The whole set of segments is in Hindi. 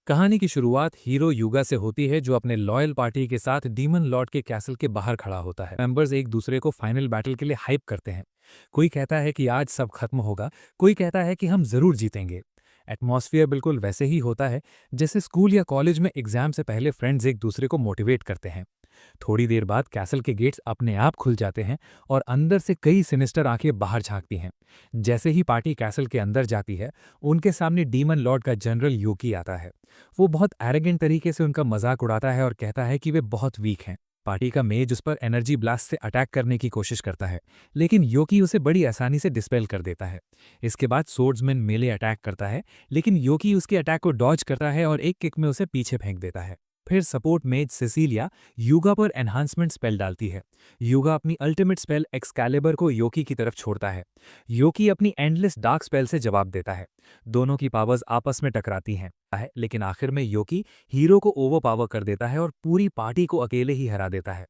कहानी की शुरुआत हीरो युगा से होती है, जो अपने लॉयल पार्टी के साथ डीमन लॉर्ड के कैसल के बाहर खड़ा होता है। मेंबर्स एक दूसरे को फाइनल बैटल के लिए हाइप करते हैं। कोई कहता है कि आज सब खत्म होगा, कोई कहता है कि हम जरूर जीतेंगे। एटमॉस्फेयर बिल्कुल वैसे ही होता है जैसे स्कूल या कॉलेज में एग्जाम से पहले फ्रेंड्स एक दूसरे को मोटिवेट करते हैं। थोड़ी देर बाद कैसल के गेट्स अपने आप खुल जाते हैं और अंदर से कई सिनिस्टर आंखें बाहर झांकती हैं। जैसे ही पार्टी कैसल के अंदर जाती है, उनके सामने डीमन लॉर्ड का जनरल योकी आता है। वो बहुत एरोगेंट तरीके से उनका मजाक उड़ाता है और कहता है कि वे बहुत वीक हैं। पार्टी का मेज उस पर एनर्जी ब्लास्ट से अटैक करने की कोशिश करता है, लेकिन योकी उसे बड़ी आसानी से डिस्पेल कर देता है। इसके बाद सोर्ड्समैन मेले अटैक करता है, लेकिन योकी उसके अटैक को डॉज करता है और एक किक में उसे पीछे फेंक देता है। फिर सपोर्ट मेज सिसिलिया युगा पर एनहांसमेंट स्पेल डालती है। युगा अपनी अल्टीमेट स्पेल एक्सकैलिबर को योकी की तरफ छोड़ता है। योकी अपनी एंडलेस डार्क स्पेल से जवाब देता है। दोनों की पावर्स आपस में टकराती हैं, लेकिन आखिर में योकी हीरो को ओवर पावर कर देता है और पूरी पार्टी को अकेले ही हरा देता है।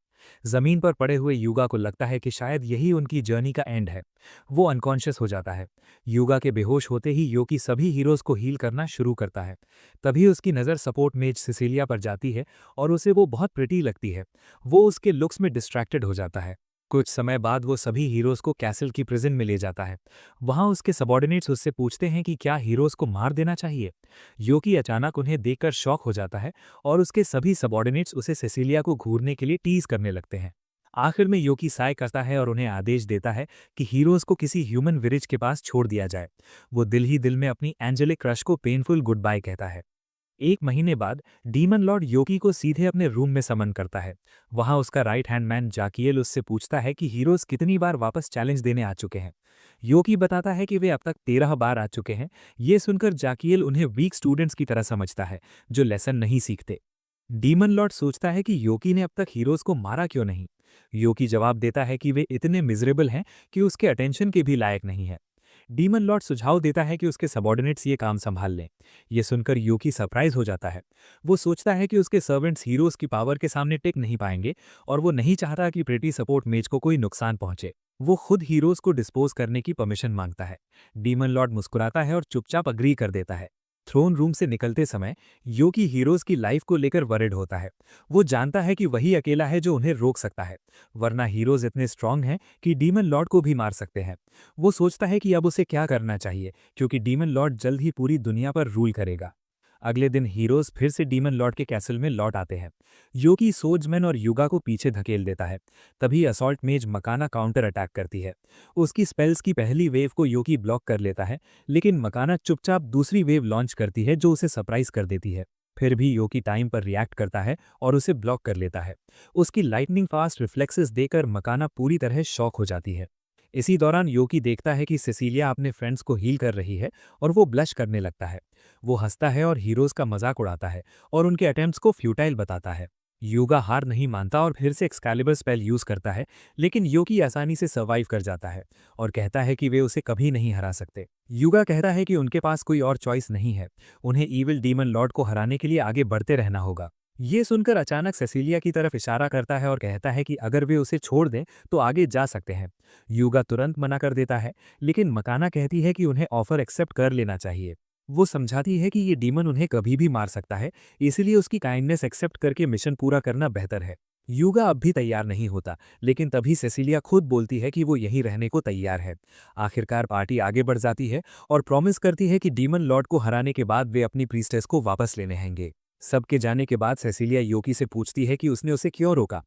जमीन पर पड़े हुए युगा को लगता है कि शायद यही उनकी जर्नी का एंड है। वो अनकॉन्शियस हो जाता है। युगा के बेहोश होते ही योकी सभी हीरोज को हील करना शुरू करता है। तभी उसकी नज़र सपोर्ट मेज सिसिलिया पर जाती है और उसे वो बहुत प्रिटी लगती है। वो उसके लुक्स में डिस्ट्रैक्टेड हो जाता है। कुछ समय बाद वो सभी हीरोज को कैसल की प्रिजन में ले जाता है। वहां उसके सबॉर्डिनेट्स उससे पूछते हैं कि क्या हीरोज को मार देना चाहिए। योकी अचानक उन्हें देखकर शॉक हो जाता है और उसके सभी सबॉर्डिनेट्स उसे सेसिलिया को घूरने के लिए टीज करने लगते हैं। आखिर में योकी साय करता है और उन्हें आदेश देता है कि हीरोज को किसी ह्यूमन विलेज के पास छोड़ दिया जाए। वो दिल ही दिल में अपनी एंजेलिक क्रश को पेनफुल गुड बाय कहता है। एक महीने बाद डीमन लॉर्ड योकी को सीधे अपने रूम में समन करता है। वहां उसका राइट हैंड मैन जाकियल उससे पूछता है कि हीरोज कितनी बार वापस चैलेंज देने आ चुके हैं। योकी बताता है कि वे अब तक 13 बार आ चुके हैं। ये सुनकर जाकियल उन्हें वीक स्टूडेंट्स की तरह समझता है, जो लेसन नहीं सीखते। डीमन लॉर्ड सोचता है कि योकी ने अब तक हीरोज को मारा क्यों नहीं। योकी जवाब देता है कि वे इतने मिजरेबल हैं कि उसके अटेंशन के भी लायक नहीं है। डीमन लॉर्ड सुझाव देता है कि उसके सबॉर्डिनेट्स ये काम संभाल लें। ये सुनकर योकी सरप्राइज हो जाता है। वो सोचता है कि उसके सर्वेंट्स हीरोज की पावर के सामने टिक नहीं पाएंगे और वो नहीं चाहता कि प्रेटी सपोर्ट मेज को कोई नुकसान पहुंचे। वो खुद हीरोज को डिस्पोज करने की परमिशन मांगता है। डीमन लॉर्ड मुस्कुराता है और चुपचाप अग्री कर देता है। थ्रोन रूम से निकलते समय योकी हीरोज की लाइफ को लेकर वरिड होता है। वो जानता है कि वही अकेला है जो उन्हें रोक सकता है, वरना हीरोज इतने स्ट्रांग हैं कि डीमन लॉर्ड को भी मार सकते हैं। वो सोचता है कि अब उसे क्या करना चाहिए, क्योंकि डीमन लॉर्ड जल्द ही पूरी दुनिया पर रूल करेगा। अगले दिन हीरोज फिर से डीमन लॉर्ड के कैसल में लौट आते हैं। योकी सोर्ड्समैन और युगा को पीछे धकेल देता है। तभी असॉल्ट मेज मकाना काउंटर अटैक करती है। उसकी स्पेल्स की पहली वेव को योकी ब्लॉक कर लेता है, लेकिन मकाना चुपचाप दूसरी वेव लॉन्च करती है जो उसे सरप्राइज कर देती है। फिर भी योकी टाइम पर रिएक्ट करता है और उसे ब्लॉक कर लेता है। उसकी लाइटनिंग फास्ट रिफ्लेक्सेस देकर मकाना पूरी तरह शॉक हो जाती है। इसी दौरान योकी देखता है कि सेसिलिया अपने फ्रेंड्स को हील कर रही है और वो ब्लश करने लगता है। वो हंसता है और हीरोज का मजाक उड़ाता है और उनके अटेम्प्ट्स को फ्यूटाइल बताता है। युगा हार नहीं मानता और फिर से एक्सकैलिबर स्पेल यूज करता है, लेकिन योकी आसानी से सर्वाइव कर जाता है और कहता है कि वे उसे कभी नहीं हरा सकते। युगा कहता है कि उनके पास कोई और चॉइस नहीं है, उन्हें ईविल डीमन लॉर्ड को हराने के लिए आगे बढ़ते रहना होगा। ये सुनकर अचानक सेसिलिया की तरफ इशारा करता है और कहता है कि अगर वे उसे छोड़ दें तो आगे जा सकते हैं। युगा तुरंत मना कर देता है, लेकिन मकाना कहती है कि उन्हें ऑफर एक्सेप्ट कर लेना चाहिए। वो समझाती है कि ये डीमन उन्हें कभी भी मार सकता है, इसलिए उसकी काइंडनेस एक्सेप्ट करके मिशन पूरा करना बेहतर है। युगा अब भी तैयार नहीं होता, लेकिन तभी सेसिलिया खुद बोलती है कि वो यहीं रहने को तैयार है। आखिरकार पार्टी आगे बढ़ जाती है और प्रॉमिस करती है कि डीमन लॉर्ड को हराने के बाद वे अपनी प्रीस्टेस को वापस लेने आएंगे। सबके जाने के बाद सेसिलिया योकी से पूछती है कि उसने उसे क्यों रोका।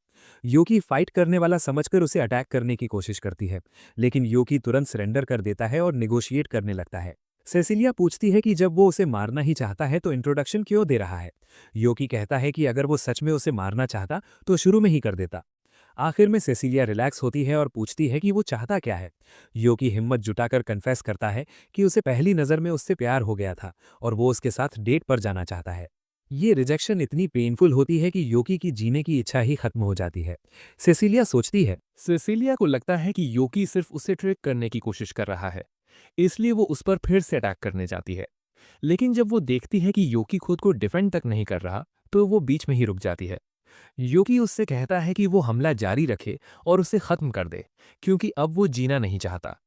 योकी फाइट करने वाला समझकर उसे अटैक करने की कोशिश करती है, लेकिन योकी तुरंत सरेंडर कर देता है और निगोशिएट करने लगता है। सेसिलिया पूछती है कि जब वो उसे मारना ही चाहता है तो इंट्रोडक्शन क्यों दे रहा है। योकी कहता है कि अगर वो सच में उसे मारना चाहता तो शुरू में ही कर देता। आखिर में सेसिलिया रिलैक्स होती है और पूछती है कि वो चाहता क्या है। योकी हिम्मत जुटाकर कन्फेस करता है कि उसे पहली नज़र में उससे प्यार हो गया था और वो उसके साथ डेट पर जाना चाहता है। ये रिजेक्शन इतनी पेनफुल होती है कि योकी की जीने की इच्छा ही खत्म हो जाती है। सेसिलिया सोचती है। सिसिलिया को लगता है कि योकी सिर्फ उसे ट्रिक करने की कोशिश कर रहा है, इसलिए वो उस पर फिर से अटैक करने जाती है। लेकिन जब वो देखती है कि योकी खुद को डिफेंड तक नहीं कर रहा, तो वो बीच में ही रुक जाती है। योकी उससे कहता है कि वो हमला जारी रखे और उसे खत्म कर दे, क्योंकि अब वो जीना नहीं चाहता।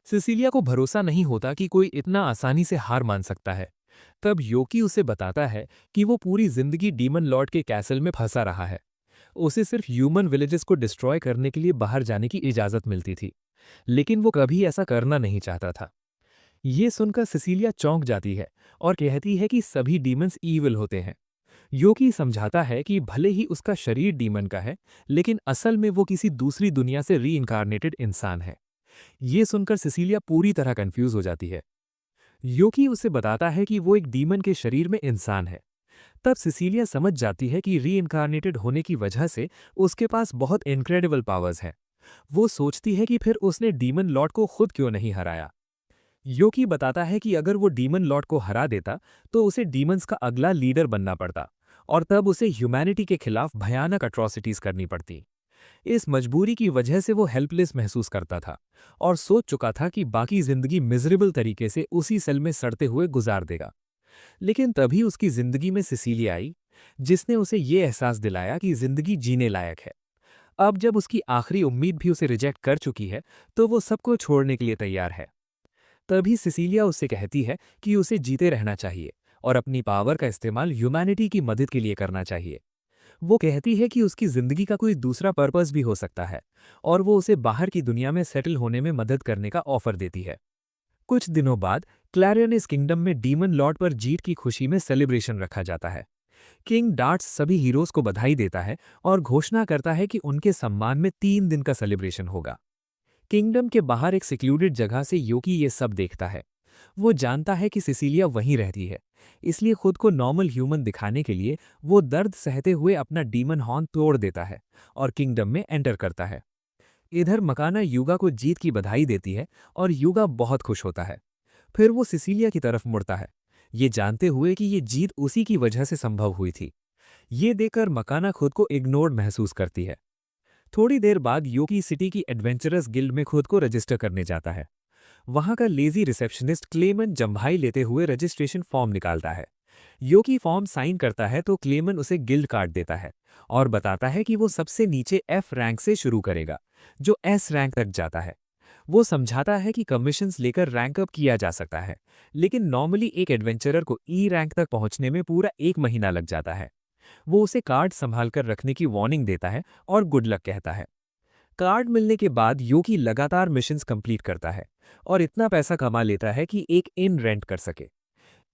सिसिलिया को भरोसा नहीं होता कि कोई इतना आसानी से हार मान सकता है, तब योकी उसे बताता है कि वो पूरी जिंदगी डीमन लॉर्ड के कैसल में फंसा रहा है। उसे सिर्फ ह्यूमन विलेजेस को डिस्ट्रॉय करने के लिए बाहर जाने की इजाजत मिलती थी, लेकिन वो कभी ऐसा करना नहीं चाहता था। ये सुनकर सिसिलिया चौंक जाती है और कहती है कि सभी डीमंस ईविल होते हैं। योकी समझाता है कि भले ही उसका शरीर डीमन का है, लेकिन असल में वो किसी दूसरी दुनिया से रीइंकार्नेटेड इंसान है। ये सुनकर सिसिलिया पूरी तरह कंफ्यूज हो जाती है। योकी उसे बताता है कि वो एक डीमन के शरीर में इंसान है। तब सिसिलिया समझ जाती है कि रीइंकार्नेटेड होने की वजह से उसके पास बहुत इनक्रेडिबल पावर्स हैं। वो सोचती है कि फिर उसने डीमन लॉर्ड को खुद क्यों नहीं हराया। योकी बताता है कि अगर वो डीमन लॉर्ड को हरा देता तो उसे डीमंस का अगला लीडर बनना पड़ता, और तब उसे ह्यूमैनिटी के खिलाफ भयानक अट्रॉसिटीज करनी पड़ती। इस मजबूरी की वजह से वो हेल्पलेस महसूस करता था और सोच चुका था कि बाकी जिंदगी मिजरेबल तरीके से उसी सेल में सड़ते हुए गुजार देगा। लेकिन तभी उसकी जिंदगी में सिसिलिया आई, जिसने उसे ये एहसास दिलाया कि जिंदगी जीने लायक है। अब जब उसकी आखिरी उम्मीद भी उसे रिजेक्ट कर चुकी है, तो वो सबको छोड़ने के लिए तैयार है। तभी सिसिलिया उससे कहती है कि उसे जीते रहना चाहिए और अपनी पावर का इस्तेमाल ह्यूमैनिटी की मदद के लिए करना चाहिए। वो कहती है कि उसकी जिंदगी का कोई दूसरा पर्पस भी हो सकता है, और वो उसे बाहर की दुनिया में सेटल होने में मदद करने का ऑफर देती है। कुछ दिनों बाद क्लैरियनिस किंगडम में डीमन लॉर्ड पर जीत की खुशी में सेलिब्रेशन रखा जाता है। किंग डार्ट्स सभी हीरोज को बधाई देता है और घोषणा करता है कि उनके सम्मान में 3 दिन का सेलिब्रेशन होगा। किंगडम के बाहर एक सिक्लूडेड जगह से योकी ये सब देखता है। वो जानता है कि सिसिलिया वहीं रहती है, इसलिए खुद को नॉर्मल ह्यूमन दिखाने के लिए वो दर्द सहते हुए अपना डीमन हॉर्न तोड़ देता है और किंगडम में एंटर करता है। इधर मकाना युगा को जीत की बधाई देती है और युगा बहुत खुश होता है। फिर वो सिसिलिया की तरफ मुड़ता है, ये जानते हुए कि ये जीत उसी की वजह से संभव हुई थी। ये देखकर मकाना खुद को इग्नोर्ड महसूस करती है। थोड़ी देर बाद योकी सिटी की एडवेंचरस गिल्ड में खुद को रजिस्टर करने जाता है। वहां का लेजी रिसेप्शनिस्ट क्लेमन जम्भाई लेते हुए रजिस्ट्रेशन फॉर्म निकालता है। योकी फॉर्म साइन करता है तो क्लेमन उसे गिल्ड कार्ड देता है और बताता है कि वो सबसे नीचे एफ रैंक से शुरू करेगा, जो एस रैंक तक जाता है। वो समझाता है कि कमीशंस लेकर रैंक अप किया जा सकता है, लेकिन नॉर्मली एक एडवेंचरर को ई रैंक तक पहुंचने में पूरा 1 महीना लग जाता है। वो उसे कार्ड संभाल कर रखने की वार्निंग देता है और गुड लक कहता है। कार्ड मिलने के बाद योकी लगातार मिशंस कंप्लीट करता है और इतना पैसा कमा लेता है कि एक इन रेंट कर सके।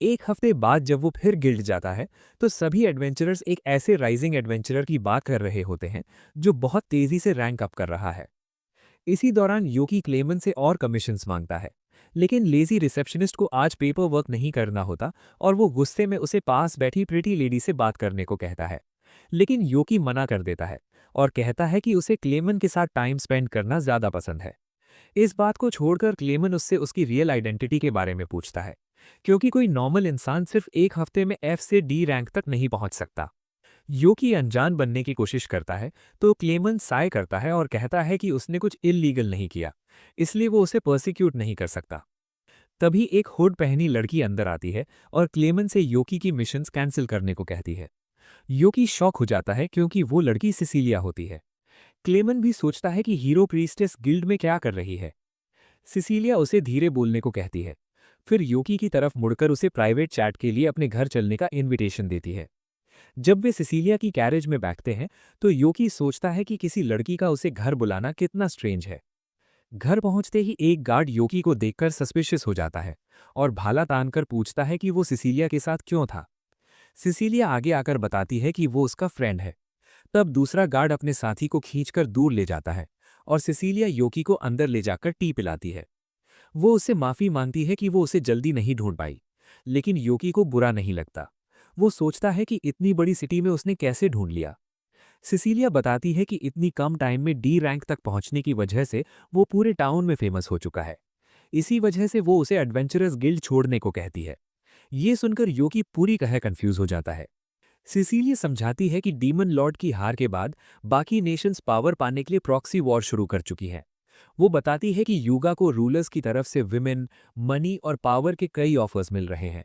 1 हफ्ते बाद जब वो फिर गिल्ड जाता है, तो सभी एडवेंचरर्स एक ऐसे राइजिंग एडवेंचरर की बात कर रहे होते हैं जो बहुत तेजी से रैंक अप कर रहा है। इसी दौरान योकी क्लेमन से और कमीशंस मांगता है, लेकिन लेजी रिसेप्शनिस्ट को आज पेपर वर्क नहीं करना होता और वो गुस्से में उसे पास बैठी प्रिटी लेडी से बात करने को कहता है। लेकिन योकी मना कर देता है और कहता है कि उसे क्लेमन के साथ टाइम स्पेंड करना ज्यादा पसंद है। इस बात को छोड़कर क्लेमन उससे उसकी रियल आइडेंटिटी के बारे में पूछता है, क्योंकि कोई नॉर्मल इंसान सिर्फ 1 हफ्ते में एफ से डी रैंक तक नहीं पहुंच सकता। योकी अनजान बनने की कोशिश करता है तो क्लेमन साय करता है और कहता है कि उसने कुछ इल्लीगल नहीं किया, इसलिए वो उसे पर्सिक्यूट नहीं कर सकता। तभी एक हुड पहनी लड़की अंदर आती है और क्लेमन से योकी की मिशंस कैंसिल करने को कहती है। योकी शॉक हो जाता है क्योंकि वो लड़की सिसिलिया होती है। क्लेमन भी सोचता है कि हीरो प्रीस्टेस गिल्ड में क्या कर रही है। सिसिलिया उसे धीरे बोलने को कहती है, फिर योकी की तरफ मुड़कर उसे प्राइवेट चैट के लिए अपने घर चलने का इनविटेशन देती है। जब वे सिसिलिया की कैरेज में बैठते हैं तो योकी सोचता है कि किसी लड़की का उसे घर बुलाना कितना स्ट्रेंज है। घर पहुंचते ही एक गार्ड योकी को देखकर सस्पिशियस हो जाता है और भाला तानकर पूछता है कि वो सिसिलिया के साथ क्यों था। सिसिलिया आगे आकर बताती है कि वो उसका फ्रेंड है। तब दूसरा गार्ड अपने साथी को खींचकर दूर ले जाता है और सिसिलिया योकी को अंदर ले जाकर टी पिलाती है। वो उससे माफी मांगती है कि वो उसे जल्दी नहीं ढूंढ पाई, लेकिन योकी को बुरा नहीं लगता। वो सोचता है कि इतनी बड़ी सिटी में उसने कैसे ढूंढ लिया। सिसिलिया बताती है कि इतनी कम टाइम में डी रैंक तक पहुंचने की वजह से वो पूरे टाउन में फेमस हो चुका है। इसी वजह से वो उसे एडवेंचरस गिल्ड छोड़ने को कहती है। ये सुनकर योकी पूरी तरह कंफ्यूज हो जाता है। सिसिलिया समझाती है कि डीमन लॉर्ड की हार के बाद बाकी नेशंस पावर पाने के लिए प्रॉक्सी वॉर शुरू कर चुकी हैं। वो बताती है कि युगा को रूलर्स की तरफ से विमेन, मनी और पावर के कई ऑफर्स मिल रहे हैं।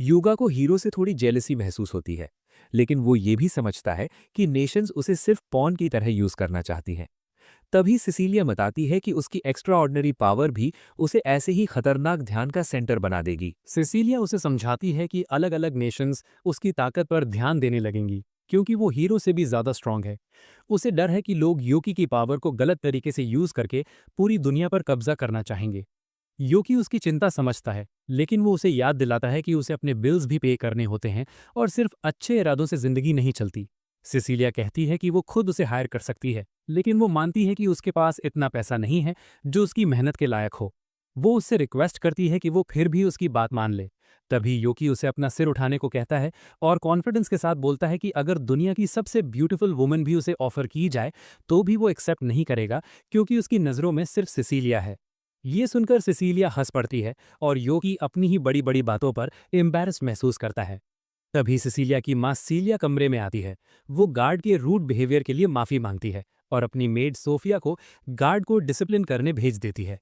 युगा को हीरो से थोड़ी जेलसी महसूस होती है, लेकिन वो ये भी समझता है कि नेशंस उसे सिर्फ पॉन की तरह यूज करना चाहती हैं। तभी सिसिलिया बताती है कि उसकी एक्स्ट्रा ऑर्डिनरी पावर भी उसे ऐसे ही खतरनाक ध्यान का सेंटर बना देगी। सिसिलिया उसे समझाती है कि अलग अलग नेशंस उसकी ताकत पर ध्यान देने लगेंगी क्योंकि वो हीरो से भी ज़्यादा स्ट्रांग है। उसे डर है कि लोग योकी की पावर को गलत तरीके से यूज़ करके पूरी दुनिया पर कब्जा करना चाहेंगे। योकी उसकी चिंता समझता है, लेकिन वो उसे याद दिलाता है कि उसे अपने बिल्स भी पे करने होते हैं और सिर्फ अच्छे इरादों से जिंदगी नहीं चलती। सिसिलिया कहती है कि वो खुद उसे हायर कर सकती है, लेकिन वो मानती है कि उसके पास इतना पैसा नहीं है जो उसकी मेहनत के लायक हो। वो उससे रिक्वेस्ट करती है कि वो फिर भी उसकी बात मान ले। तभी योकी उसे अपना सिर उठाने को कहता है और कॉन्फिडेंस के साथ बोलता है कि अगर दुनिया की सबसे ब्यूटीफुल वुमन भी उसे ऑफर की जाए तो भी वो एक्सेप्ट नहीं करेगा, क्योंकि उसकी नज़रों में सिर्फ सिसिलिया है। ये सुनकर सिसिलिया हंस पड़ती है और योकी अपनी ही बड़ी बड़ी बातों पर एम्बैरस महसूस करता है। तभी सिसिलिया की माँ सीलिया कमरे में आती है। वो गार्ड के रूड बिहेवियर के लिए माफी मांगती है और अपनी मेड सोफिया को गार्ड को डिसिप्लिन करने भेज देती है।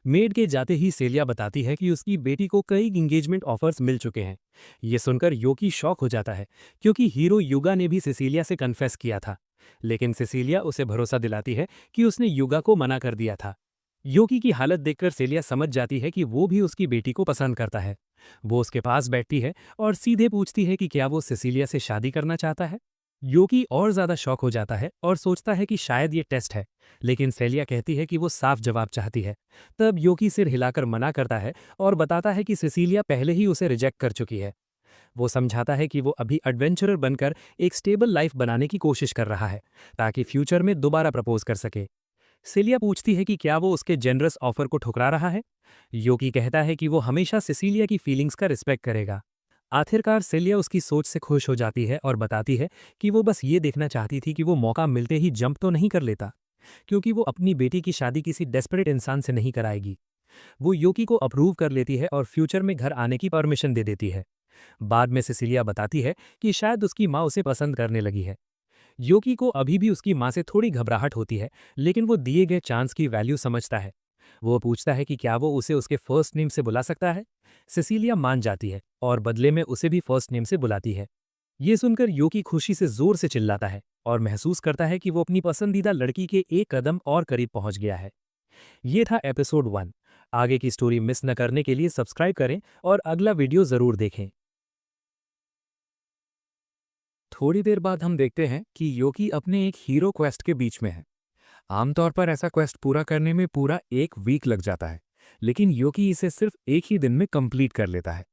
मेड के जाते ही सेलिया बताती है कि उसकी बेटी को कई इंगेजमेंट ऑफर्स मिल चुके हैं। ये सुनकर योकी शॉक हो जाता है, क्योंकि हीरो युगा ने भी सिसिलिया से कन्फेस किया था। लेकिन सिसिलिया उसे भरोसा दिलाती है कि उसने युगा को मना कर दिया था। योकी की हालत देखकर सेलिया समझ जाती है कि वो भी उसकी बेटी को पसंद करता है। वो उसके पास बैठती है और सीधे पूछती है कि क्या वो सिसिलिया से शादी करना चाहता है। योकी और ज्यादा शॉक हो जाता है और सोचता है कि शायद ये टेस्ट है, लेकिन सेलिया कहती है कि वो साफ जवाब चाहती है। तब योकी सिर हिलाकर मना करता है और बताता है कि सिसिलिया पहले ही उसे रिजेक्ट कर चुकी है। वो समझाता है कि वो अभी एडवेंचरर बनकर एक स्टेबल लाइफ बनाने की कोशिश कर रहा है, ताकि फ्यूचर में दोबारा प्रपोज कर सके। सेलिया पूछती है कि क्या वो उसके जेनरस ऑफर को ठुकरा रहा है। योकी कहता है कि वो हमेशा सिसिलिया की फीलिंग्स का रिस्पेक्ट करेगा। आखिरकार सेलिया उसकी सोच से खुश हो जाती है और बताती है कि वो बस ये देखना चाहती थी कि वो मौका मिलते ही जंप तो नहीं कर लेता, क्योंकि वो अपनी बेटी की शादी किसी डेस्परेट इंसान से नहीं कराएगी। वो योकी को अप्रूव कर लेती है और फ्यूचर में घर आने की परमिशन दे देती है। बाद में सिसिलिया बताती है कि शायद उसकी माँ उसे पसंद करने लगी है। योकी को अभी भी उसकी माँ से थोड़ी घबराहट होती है, लेकिन वो दिए गए चांस की वैल्यू समझता है। वो पूछता है कि क्या वो उसे उसके फर्स्ट नेम से बुला सकता है। सिसिलिया मान जाती है और बदले में उसे भी फर्स्ट नेम से बुलाती है। ये सुनकर योकी खुशी से जोर से चिल्लाता है और महसूस करता है कि वो अपनी पसंदीदा लड़की के एक कदम और करीब पहुंच गया है। ये था एपिसोड 1। आगे की स्टोरी मिस न करने के लिए सब्सक्राइब करें और अगला वीडियो जरूर देखें। थोड़ी देर बाद हम देखते हैं कि योकी अपने एक हीरो क्वेस्ट के बीच में है। आमतौर पर ऐसा क्वेस्ट पूरा करने में पूरा 1 वीक लग जाता है, लेकिन योकी इसे सिर्फ एक ही दिन में कंप्लीट कर लेता है।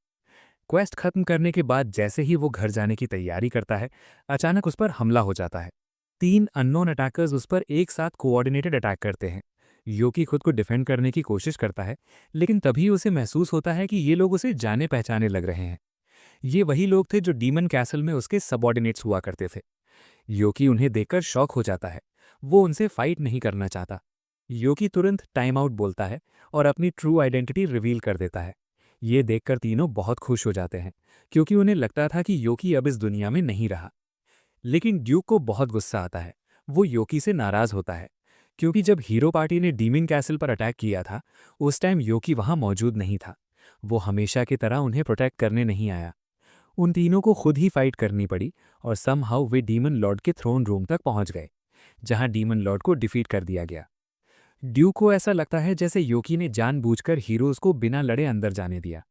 क्वेस्ट खत्म करने के बाद जैसे ही वो घर जाने की तैयारी करता है, अचानक उस पर हमला हो जाता है। 3 अननोन अटैकर्स उस पर एक साथ कोऑर्डिनेटेड अटैक करते हैं। योकी खुद को डिफेंड करने की कोशिश करता है, लेकिन तभी उसे महसूस होता है कि ये लोग उसे जाने पहचाने लग रहे हैं। ये वही लोग थे जो डीमन कैसल में उसके सबऑर्डिनेट्स हुआ करते थे। योकी उन्हें देखकर शॉक हो जाता है। वो उनसे फाइट नहीं करना चाहता। योकी तुरंत टाइम आउट बोलता है और अपनी ट्रू आइडेंटिटी रिवील कर देता है। ये देखकर तीनों बहुत खुश हो जाते हैं, क्योंकि उन्हें लगता था कि योकी अब इस दुनिया में नहीं रहा। लेकिन ड्यूक को बहुत गुस्सा आता है। वो योकी से नाराज होता है, क्योंकि जब हीरो पार्टी ने डीमन कैसल पर अटैक किया था, उस टाइम योकी वहां मौजूद नहीं था। वो हमेशा की तरह उन्हें प्रोटेक्ट करने नहीं आया। उन तीनों को खुद ही फाइट करनी पड़ी और समहाउ वे डीमन लॉर्ड के थ्रोन रूम तक पहुंच गए, जहां डीमन लॉर्ड को डिफीट कर दिया गया। ड्यूक को ऐसा लगता है जैसे योकी ने जानबूझकर हीरोज को बिना लड़े अंदर जाने दिया।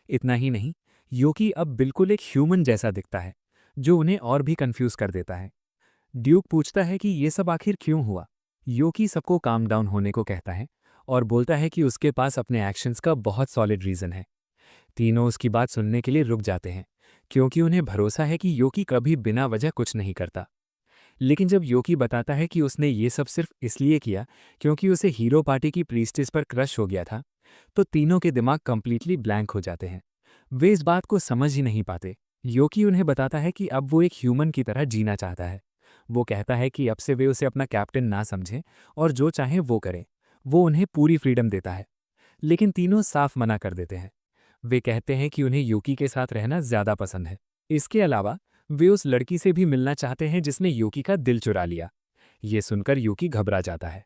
इतना ही नहीं, योकी अब बिल्कुल एक ह्यूमन जैसा दिखता है, जो उन्हें और भी कंफ्यूज कर देता है। ड्यूक पूछता है कि ये सब आखिर क्यों हुआ। योकी सबको काम डाउन होने को कहता है और बोलता है कि उसके पास अपने एक्शंस का बहुत सॉलिड रीजन है। तीनों उसकी बात सुनने के लिए रुक जाते हैं, क्योंकि उन्हें भरोसा है कि योकी कभी बिना वजह कुछ नहीं करता। लेकिन जब योकी बताता है कि उसने ये सब सिर्फ इसलिए किया क्योंकि उसे हीरो पार्टी की प्रीस्टेस पर क्रश हो गया था, तो तीनों के दिमाग कंप्लीटली ब्लैंक हो जाते हैं। वे इस बात को समझ ही नहीं पाते। योकी उन्हें बताता है कि अब वो एक ह्यूमन की तरह जीना चाहता है। वो कहता है कि अब से वे उसे अपना कैप्टन ना समझें और जो चाहें वो करें। वो उन्हें पूरी फ्रीडम देता है, लेकिन तीनों साफ मना कर देते हैं। वे कहते हैं कि उन्हें योकी के साथ रहना ज्यादा पसंद है। इसके अलावा वे उस लड़की से भी मिलना चाहते हैं जिसने योकी का दिल चुरा लिया। ये सुनकर योकी घबरा जाता है।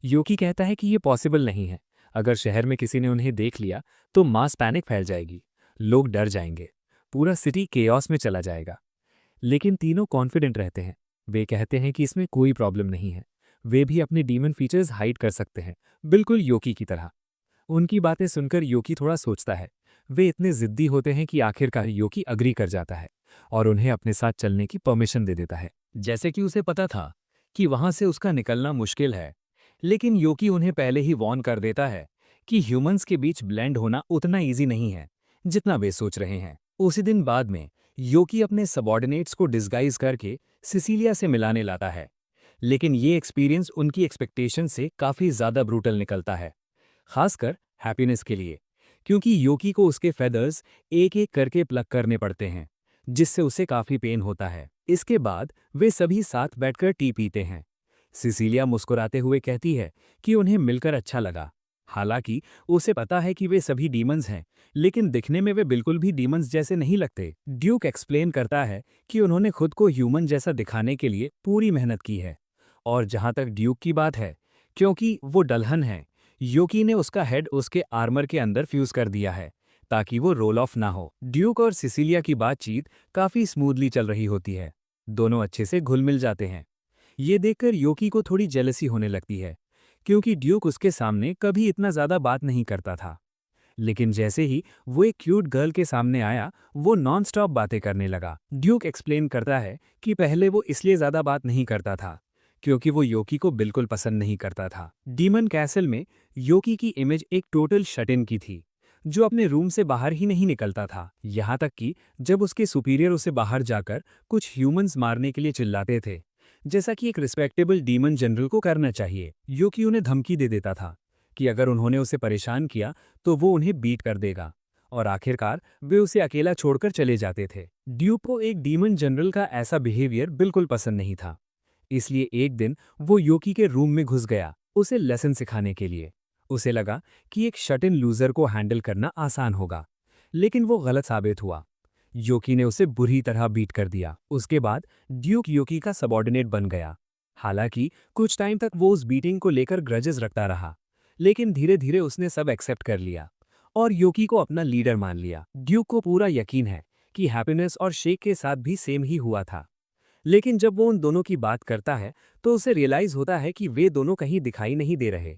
योकी कहता है कि ये पॉसिबल नहीं है। अगर शहर में किसी ने उन्हें देख लिया तो मास पैनिक फैल जाएगी, लोग डर जाएंगे, पूरा सिटी केओस में चला जाएगा। लेकिन तीनों कॉन्फिडेंट रहते हैं। वे कहते हैं कि इसमें कोई प्रॉब्लम नहीं है। वे भी अपने डीमन फीचर्स हाइड कर सकते हैं, बिल्कुल योकी की तरह। उनकी बातें सुनकर योकी थोड़ा सोचता है। वे इतने जिद्दी होते हैं कि आखिरकार योकी अग्री कर जाता है और उन्हें अपने साथ चलने की परमिशन दे देता है। जैसे कि उसे पता था कि वहां से उसका निकलना मुश्किल है, लेकिन योकी उन्हें पहले ही वॉर्न कर देता है कि ह्यूमंस के बीच ब्लेंड होना उतना ईजी नहीं है जितना वे सोच रहे हैं। उसी दिन बाद में योकी अपने सबॉर्डिनेट्स को डिस्गाइज करके सिसिलिया से मिलाने लाता है, लेकिन ये एक्सपीरियंस उनकी एक्सपेक्टेशन से काफ़ी ज़्यादा ब्रूटल निकलता है, खासकर हैप्पीनेस के लिए, क्योंकि योकी को उसके फेदर्स एक एक करके प्लग करने पड़ते हैं, जिससे उसे काफ़ी पेन होता है। इसके बाद वे सभी साथ बैठकर टी पीते हैं। सिसिलिया मुस्कुराते हुए कहती है कि उन्हें मिलकर अच्छा लगा। हालांकि उसे पता है कि वे सभी डीमंस हैं, लेकिन दिखने में वे बिल्कुल भी डीमंस जैसे नहीं लगते। ड्यूक एक्सप्लेन करता है कि उन्होंने खुद को ह्यूमन जैसा दिखाने के लिए पूरी मेहनत की है। और जहां तक ड्यूक की बात है, क्योंकि वो डलहन है, योकी ने उसका हेड उसके आर्मर के अंदर फ्यूज कर दिया है ताकि वो रोल ऑफ ना हो। ड्यूक और सिसिलिया की बातचीत काफी स्मूथली चल रही होती है। दोनों अच्छे से घुल मिल जाते हैं। ये देखकर योकी को थोड़ी जेलसी होने लगती है, क्योंकि ड्यूक उसके सामने कभी इतना ज्यादा बात नहीं करता था। लेकिन जैसे ही वो एक क्यूट गर्ल के सामने आया, वो नॉन स्टॉप बातें करने लगा। ड्यूक एक्सप्लेन करता है कि पहले वो इसलिए ज्यादा बात नहीं करता था क्योंकि वो योकी को बिल्कुल पसंद नहीं करता था। डीमन कैसल में योकी की इमेज एक टोटल शट इन की थी, जो अपने रूम से बाहर ही नहीं निकलता था। यहाँ तक कि जब उसके सुपीरियर उसे बाहर जाकर कुछ ह्यूमंस मारने के लिए चिल्लाते थे, जैसा कि एक रिस्पेक्टेबल डीमन जनरल को करना चाहिए, योकी उन्हें धमकी दे देता था कि अगर उन्होंने उसे परेशान किया तो वो उन्हें बीट कर देगा, और आखिरकार वे उसे अकेला छोड़कर चले जाते थे। ड्यूक को एक डीमन जनरल का ऐसा बिहेवियर बिल्कुल पसंद नहीं था, इसलिए एक दिन वो योकी के रूम में घुस गया उसे लेसन सिखाने के लिए। उसे लगा कि एक शट इन लूजर को हैंडल करना आसान होगा, लेकिन वो गलत साबित हुआ। योकी ने उसे बुरी तरह बीट कर दिया। उसके बाद ड्यूक योकी का सबॉर्डिनेट बन गया। हालांकि कुछ टाइम तक वो उस बीटिंग को लेकर ग्रजेस रखता रहा, लेकिन धीरे धीरे उसने सब एक्सेप्ट कर लिया और योकी को अपना लीडर मान लिया। ड्यूक को पूरा यकीन है कि हैप्पीनेस और शेक के साथ भी सेम ही हुआ था, लेकिन जब वो उन दोनों की बात करता है तो उसे रियलाइज होता है कि वे दोनों कहीं दिखाई नहीं दे रहे।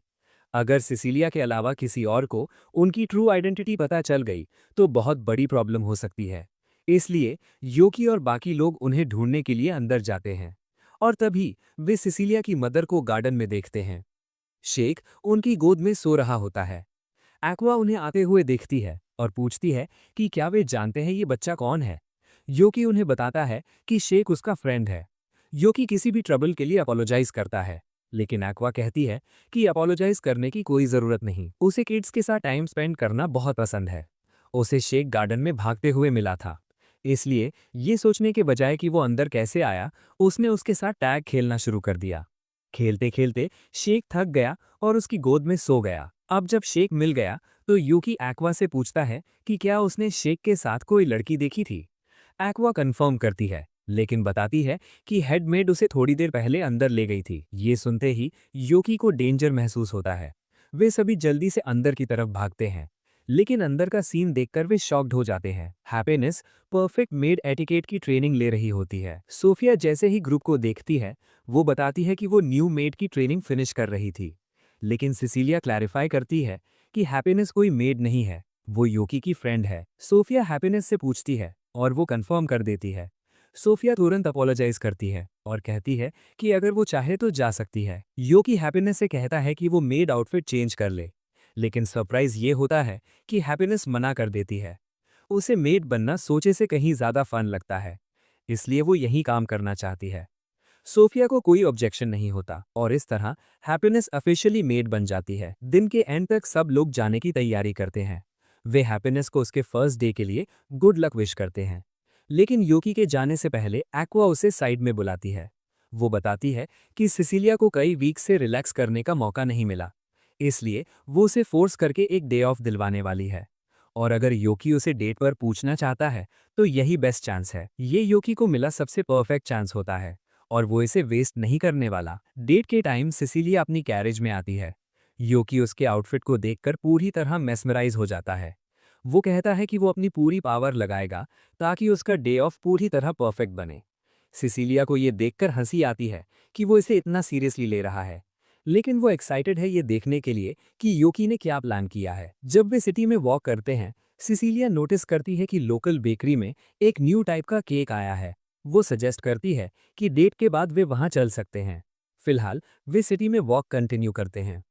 अगर सिसिलिया के अलावा किसी और को उनकी ट्रू आइडेंटिटी पता चल गई तो बहुत बड़ी प्रॉब्लम हो सकती है। इसलिए योकी और बाकी लोग उन्हें ढूंढने के लिए अंदर जाते हैं, और तभी वे सिसिलिया की मदर को गार्डन में देखते हैं। शेख उनकी गोद में सो रहा होता है। एक्वा उन्हें आते हुए देखती है और पूछती है कि क्या वे जानते हैं ये बच्चा कौन है। योकी उन्हें बताता है कि शेख उसका फ्रेंड है। योकी किसी भी ट्रबल के लिए अपोलोजाइज करता है, लेकिन एक्वा कहती है कि अपोलोजाइज करने की कोई जरूरत नहीं, उसे किड्स के साथ टाइम स्पेंड करना बहुत पसंद है। उसे शेख गार्डन में भागते हुए मिला था, इसलिए ये सोचने के बजाय कि वो अंदर कैसे आया, उसने उसके साथ टैग खेलना शुरू कर दिया। खेलते खेलते शेख थक गया और उसकी गोद में सो गया। अब जब शेख मिल गया तो यूकी एक्वा से पूछता है कि क्या उसने शेख के साथ कोई लड़की देखी थी। एक्वा कंफर्म करती है, लेकिन बताती है कि हेडमेड उसे थोड़ी देर पहले अंदर ले गई थी। ये सुनते ही योकी को डेंजर महसूस होता है। वे सभी जल्दी से अंदर की तरफ भागते हैं, लेकिन अंदर का सीन देखकर वे शॉक्ड हो जाते हैं। हैप्पीनेस परफेक्ट मेड एटिकेट की ट्रेनिंग ले रही होती है। सोफिया जैसे ही ग्रुप को देखती है, वो बताती है कि वो न्यू मेड की ट्रेनिंग फिनिश कर रही थी, लेकिन सिसिलिया क्लैरिफाई करती है कि हैप्पीनेस कोई मेड नहीं है, वो योकी की फ्रेंड है। सोफिया हैप्पीनेस से पूछती है और वो कंफर्म कर देती है। सोफिया तुरंत अपोलोजाइज करती है और कहती है कि अगर वो चाहे तो जा सकती है। योकी हैप्पीनेस से कहता है कि वो मेड आउटफिट चेंज कर ले, लेकिन सरप्राइज ये होता है कि हैप्पीनेस मना कर देती है। उसे मेड बनना सोचे से कहीं ज्यादा फन लगता है, इसलिए वो यही काम करना चाहती है। सोफिया को कोई ऑब्जेक्शन नहीं होता और इस तरह हैप्पीनेस ऑफिशियली मेड बन जाती है। दिन के एंड तक सब लोग जाने की तैयारी करते हैं। वे हैप्पीनेस को उसके फर्स्ट डे के लिए गुड लक विश करते हैं, लेकिन योकी के जाने से पहले एक्वा उसे साइड में बुलाती है। वो बताती है कि सिसिलिया को कई वीक से रिलैक्स करने का मौका नहीं मिला, इसलिए वो उसे फोर्स करके एक डे ऑफ दिलवाने वाली है, और अगर योकी उसे डेट पर पूछना चाहता है तो यही बेस्ट चांस है। ये योकी को मिला सबसे परफेक्ट चांस होता है और वो इसे वेस्ट नहीं करने वाला। डेट के टाइम सिसिलिया अपनी कैरेज में आती है। योकी उसके आउटफिट को देखकर पूरी तरह मेस्मराइज हो जाता है। वो कहता है कि वो अपनी पूरी पावर लगाएगा ताकि उसका डे ऑफ पूरी तरह परफेक्ट बने। सिसिलिया को ये देखकर हंसी आती है कि वो इसे इतना सीरियसली ले रहा है, लेकिन वो एक्साइटेड है ये देखने के लिए कि योकी ने क्या प्लान किया है। जब वे सिटी में वॉक करते हैं, सिसिलिया नोटिस करती है कि लोकल बेकरी में एक न्यू टाइप का केक आया है। वो सजेस्ट करती है कि डेट के बाद वे वहां चल सकते हैं। फिलहाल वे सिटी में वॉक कंटिन्यू करते हैं।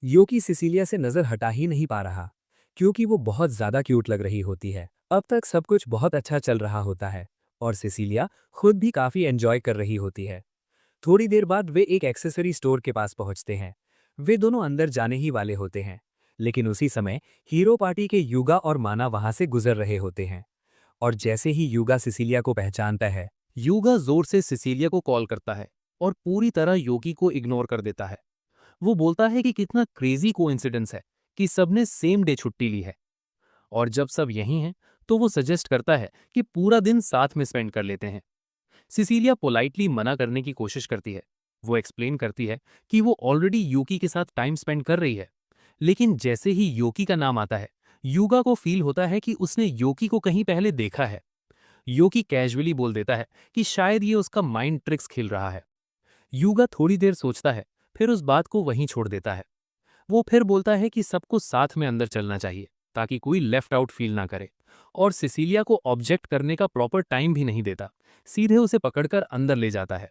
योकी सिसिलिया से नजर हटा ही नहीं पा रहा, क्योंकि वो बहुत ज्यादा क्यूट लग रही होती है। अब तक सब कुछ बहुत अच्छा चल रहा होता है और सिसिलिया खुद भी काफी एंजॉय कर रही होती है। थोड़ी देर बाद वे एक एक्सेसरी स्टोर के पास पहुंचते हैं। वे दोनों अंदर जाने ही वाले होते हैं, लेकिन उसी समय हीरो पार्टी के युगा और माना वहां से गुजर रहे होते हैं। और जैसे ही युगा सिसिलिया को पहचानता है, यूगा जोर से सिसिलिया को कॉल करता है और पूरी तरह योगी को इग्नोर कर देता है। वो बोलता है कि कितना क्रेजी कोइंसिडेंस है कि सबने सेम डे छुट्टी ली है। और जब सब यहीं हैं, तो वो सजेस्ट करता है कि पूरा दिन साथ में स्पेंड कर लेते हैं। सिसिलिया पोलाइटली मना करने की कोशिश करती है। वो एक्सप्लेन करती है कि वो ऑलरेडी यूकी के साथ टाइम स्पेंड कर रही है। लेकिन जैसे ही योकी का नाम आता है, यूगा को फील होता है कि उसने योकी को कहीं पहले देखा है। योकी कैजुअली बोल देता है कि शायद ये उसका माइंड ट्रिक्स खेल रहा है। यूगा थोड़ी देर सोचता है, फिर उस बात को वहीं छोड़ देता है। वो फिर बोलता है कि सबको साथ में अंदर चलना चाहिए ताकि कोई लेफ्ट आउट फील ना करे, और सिसिलिया को ऑब्जेक्ट करने का प्रॉपर टाइम भी नहीं देता, सीधे उसे पकड़कर अंदर ले जाता है।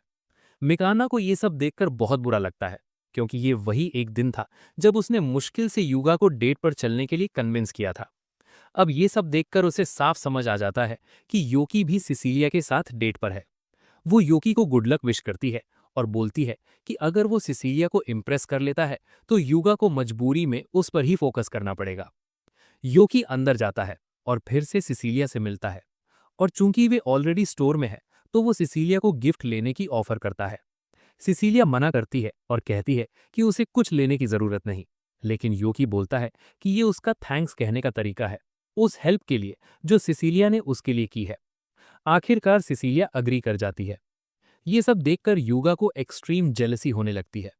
मिकाना को ये सब देखकर बहुत बुरा लगता है, क्योंकि ये वही एक दिन था जब उसने मुश्किल से युगा को डेट पर चलने के लिए कन्विंस किया था। अब ये सब देखकर उसे साफ समझ आ जाता है कि योकी भी सिसिलिया के साथ डेट पर है। वो योकी को गुड लक विश करती है और बोलती है कि अगर वो सिसिलिया को इम्प्रेस कर लेता है तो युगा को मजबूरी में उस पर ही फोकस करना पड़ेगा। योकी अंदर जाता है और फिर से सिसिलिया से मिलता है, और चूंकि वे ऑलरेडी स्टोर में है तो वो सिसिलिया को गिफ्ट लेने की ऑफर करता है। सिसिलिया मना करती है और कहती है कि उसे कुछ लेने की जरूरत नहीं, लेकिन योकी बोलता है कि ये उसका थैंक्स कहने का तरीका है, उस हेल्प के लिए जो सिसिलिया ने उसके लिए की है। आखिरकार सिसिलिया अग्री कर जाती है। ये सब देखकर युगा को एक्सट्रीम जेलसी होने लगती है।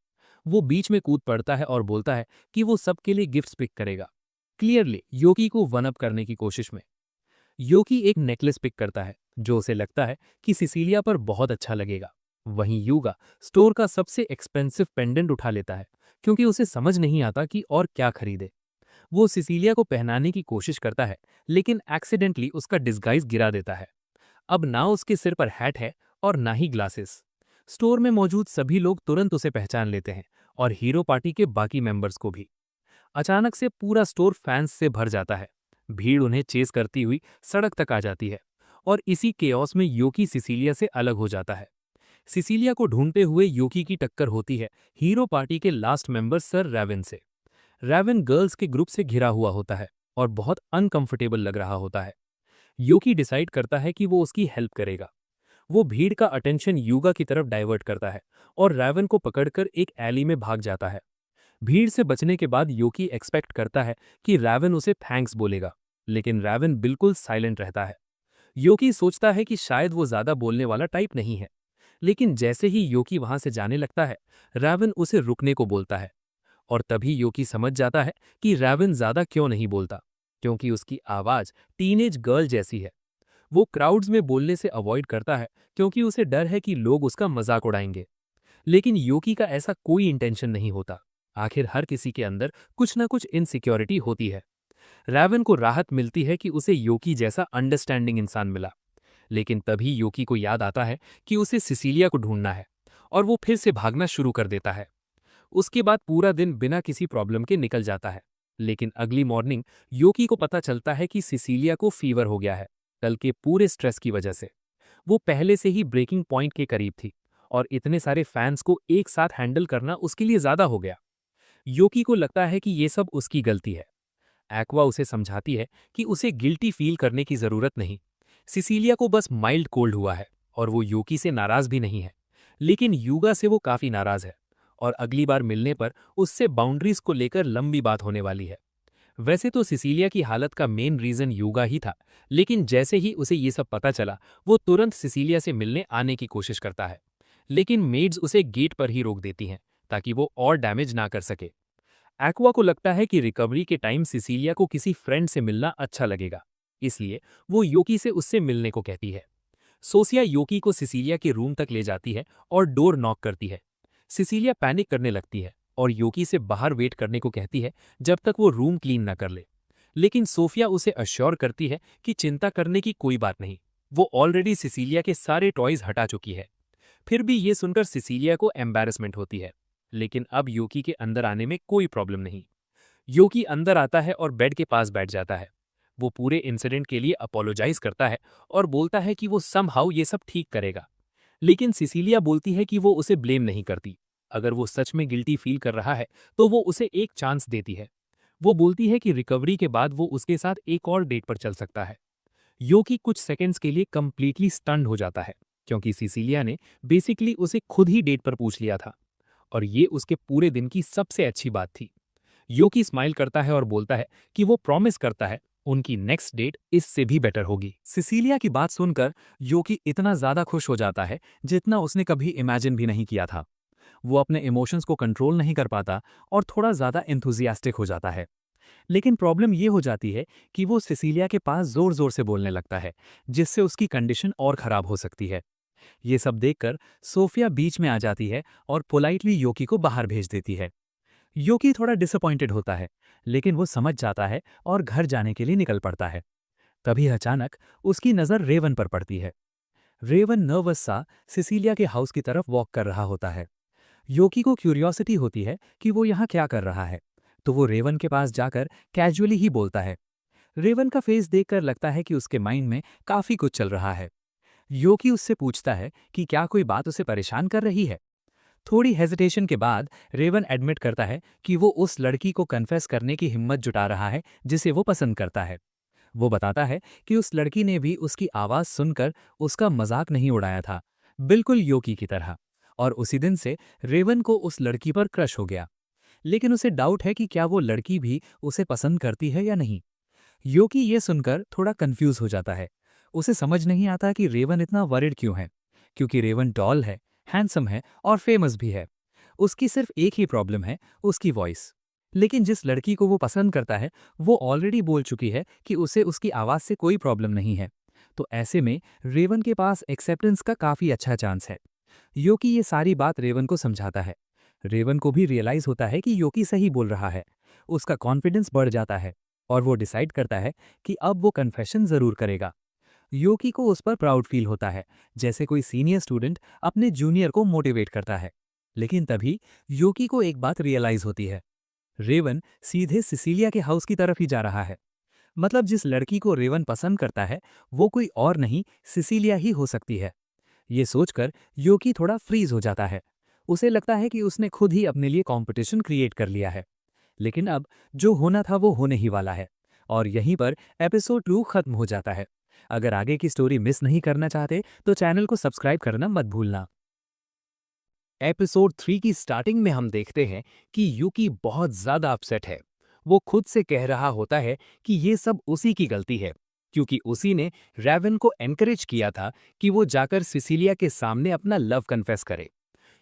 वो बीच में कूद पड़ता है और बोलता है कि वो सबके लिए गिफ्ट्स पिक करेगा, क्लियरली योकी को वन अप करने की कोशिश में। योकी एक नेकलेस पिक करता है जो उसे लगता है कि सिसिलिया पर बहुत अच्छा लगेगा। वहीं युगा स्टोर का सबसे एक्सपेंसिव पेंडेंट उठा लेता है, क्योंकि उसे समझ नहीं आता कि और क्या खरीदे। वो सिसिलिया को पहनाने की कोशिश करता है, लेकिन एक्सीडेंटली उसका डिस्गाइज गिरा देता है। अब ना उसके सिर पर हैट है और ना ही ग्लासेस। स्टोर में मौजूद सभी लोग तुरंत उसे पहचान लेते हैं, और हीरो पार्टी के बाकी मेंबर्स को भी। अचानक से पूरा स्टोर फैंस से भर जाता है। भीड़ उन्हें चेस करती हुई सड़क तक आ जाती है, और इसी केओस में योकी सिसिलिया से अलग हो जाता है। सिसिलिया को ढूंढते हुए योकी की टक्कर होती है हीरो पार्टी के लास्ट मेंबर सर रैवन से। रैवन गर्ल्स के ग्रुप से घिरा हुआ होता है और बहुत अनकंफर्टेबल लग रहा होता है। योकी डिसाइड करता है कि वो उसकी हेल्प करेगा। वो भीड़ का अटेंशन युगा की तरफ डाइवर्ट करता है और रैवन को पकड़कर एक एली में भाग जाता है। भीड़ से बचने के बाद योकी एक्सपेक्ट करता है कि रैवन उसे थैंक्स बोलेगा, लेकिन रैवन बिल्कुल साइलेंट रहता है। योकी सोचता है कि शायद वो ज्यादा बोलने वाला टाइप नहीं है, लेकिन जैसे ही योकी वहां से जाने लगता है, रैवन उसे रुकने को बोलता है। और तभी योकी समझ जाता है कि रैवन ज्यादा क्यों नहीं बोलता, क्योंकि उसकी आवाज टीनेज गर्ल जैसी है। वो क्राउड्स में बोलने से अवॉइड करता है, क्योंकि उसे डर है कि लोग उसका मजाक उड़ाएंगे। लेकिन योकी का ऐसा कोई इंटेंशन नहीं होता। आखिर हर किसी के अंदर कुछ ना कुछ इनसिक्योरिटी होती है। रैवन को राहत मिलती है कि उसे योकी जैसा अंडरस्टैंडिंग इंसान मिला। लेकिन तभी योकी को याद आता है कि उसे सिसिलिया को ढूंढना है, और वो फिर से भागना शुरू कर देता है। उसके बाद पूरा दिन बिना किसी प्रॉब्लम के निकल जाता है। लेकिन अगली मॉर्निंग योकी को पता चलता है कि सिसिलिया को फीवर हो गया है, कल के पूरे स्ट्रेस की वजह से। वो पहले से ही ब्रेकिंग पॉइंट के करीब थी, और इतने सारे फैंस को एक साथ हैंडल करना उसके लिए ज्यादा हो गया। योकी को लगता है कि ये सब उसकी गलती है। एक्वा उसे समझाती है कि उसे गिल्टी फील करने की जरूरत नहीं। सिसिलिया को बस माइल्ड कोल्ड हुआ है, और वो योकी से नाराज भी नहीं है। लेकिन युगा से वो काफी नाराज है, और अगली बार मिलने पर उससे बाउंड्रीज को लेकर लंबी बात होने वाली है। वैसे तो सिसिलिया की हालत का मेन रीजन युगा ही था, लेकिन जैसे ही उसे ये सब पता चला, वो तुरंत सिसिलिया से मिलने आने की कोशिश करता है। लेकिन मेड्स उसे गेट पर ही रोक देती हैं, ताकि वो और डैमेज ना कर सके। एक्वा को लगता है कि रिकवरी के टाइम सिसिलिया को किसी फ्रेंड से मिलना अच्छा लगेगा, इसलिए वो योकी से उससे मिलने को कहती है। सोफिया योकी को सिसिलिया के रूम तक ले जाती है और डोर नॉक करती है। सिसिलिया पैनिक करने लगती है और योकी से बाहर वेट करने को कहती है जब तक वो रूम क्लीन न कर ले। लेकिन सोफिया उसे अश्योर करती है कि चिंता करने की कोई बात नहीं, वो ऑलरेडी सिसिलिया के सारे टॉयज हटा चुकी है। फिर भी ये सुनकर सिसिलिया को एम्बैरेसमेंट होती है, लेकिन अब योकी के अंदर आने में कोई प्रॉब्लम नहीं। योकी अंदर आता है और बेड के पास बैठ जाता है। वो पूरे इंसिडेंट के लिए अपोलोजाइज करता है और बोलता है कि वो समहाउ ये सब ठीक करेगा। लेकिन सिसिलिया बोलती है कि वो उसे ब्लेम नहीं करती। अगर वो सच में गिल्टी फील कर रहा है तो वो उसे एक चांस देती है। वो बोलती है कि रिकवरी के बाद वो उसके साथ एक और डेट पर चल सकता है। योकी कुछ सेकंड्स के लिए कंप्लीटली स्टन्ड हो जाता है, क्योंकि सिसिलिया ने बेसिकली उसे खुद ही डेट पर पूछ लिया था और ये उसके पूरे दिन की सबसे अच्छी बात थी। योकी स्माइल करता है और बोलता है कि वो प्रॉमिस करता है उनकी नेक्स्ट डेट इससे भी बेटर होगी। सिसिलिया की बात सुनकर योकी इतना ज्यादा खुश हो जाता है जितना उसने कभी इमेजिन भी नहीं किया था। वो अपने इमोशंस को कंट्रोल नहीं कर पाता और थोड़ा ज्यादा एंथुजियास्टिक हो जाता है। लेकिन प्रॉब्लम ये हो जाती है कि वो सिसिलिया के पास जोर जोर से बोलने लगता है, जिससे उसकी कंडीशन और खराब हो सकती है। ये सब देखकर सोफिया बीच में आ जाती है और पोलाइटली योकी को बाहर भेज देती है। योकी थोड़ा डिसअपॉइंटेड होता है, लेकिन वो समझ जाता है और घर जाने के लिए निकल पड़ता है। तभी अचानक उसकी नजर रेवन पर पड़ती है। रेवन नर्वस सा सिसिलिया के हाउस की तरफ वॉक कर रहा होता है। योकी को क्यूरियोसिटी होती है कि वो यहाँ क्या कर रहा है, तो वो रेवन के पास जाकर कैजुअली ही बोलता है। रेवन का फेस देखकर लगता है कि उसके माइंड में काफी कुछ चल रहा है। योकी उससे पूछता है कि क्या कोई बात उसे परेशान कर रही है। थोड़ी हेजिटेशन के बाद रेवन एडमिट करता है कि वो उस लड़की को कन्फेस करने की हिम्मत जुटा रहा है जिसे वो पसंद करता है। वो बताता है कि उस लड़की ने भी उसकी आवाज सुनकर उसका मजाक नहीं उड़ाया था, बिल्कुल योकी की तरह। और उसी दिन से रेवन को उस लड़की पर क्रश हो गया। लेकिन उसे डाउट है कि क्या वो लड़की भी उसे पसंद करती है या नहीं। योकी ये सुनकर थोड़ा कंफ्यूज हो जाता है। उसे समझ नहीं आता कि रेवन इतना वरिड क्यों है, क्योंकि रेवन टॉल है, हैंडसम है और फेमस भी है। उसकी सिर्फ एक ही प्रॉब्लम है, उसकी वॉइस। लेकिन जिस लड़की को वो पसंद करता है वो ऑलरेडी बोल चुकी है कि उसे उसकी आवाज से कोई प्रॉब्लम नहीं है। तो ऐसे में रेवन के पास एक्सेप्टेंस का काफी अच्छा चांस है। योकी ये सारी बात रेवन को समझाता है। रेवन को भी रियलाइज होता है कि योकी सही बोल रहा है। उसका कॉन्फिडेंस बढ़ जाता है और वो डिसाइड करता है कि अब वो कन्फेशन जरूर करेगा। योकी को उस पर प्राउड फील होता है, जैसे कोई सीनियर स्टूडेंट अपने जूनियर को मोटिवेट करता है। लेकिन तभी योकी को एक बात रियलाइज होती है। रेवन सीधे सिसिलिया के हाउस की तरफ ही जा रहा है। मतलब जिस लड़की को रेवन पसंद करता है वो कोई और नहीं, सिसिलिया ही हो सकती है। ये सोचकर योकी थोड़ा फ्रीज हो जाता है। उसे लगता है कि उसने खुद ही अपने लिए कंपटीशन क्रिएट कर लिया है। लेकिन अब जो होना था वो होने ही वाला है। और यहीं पर एपिसोड 2 खत्म हो जाता है। अगर आगे की स्टोरी मिस नहीं करना चाहते तो चैनल को सब्सक्राइब करना मत भूलना। एपिसोड 3 की स्टार्टिंग में हम देखते हैं कि यूकी बहुत ज्यादा अपसेट है। वो खुद से कह रहा होता है कि ये सब उसी की गलती है, क्योंकि उसी ने रेवन को एनकरेज किया था कि वो जाकर सिसिलिया के सामने अपना लव कन्फेस करे।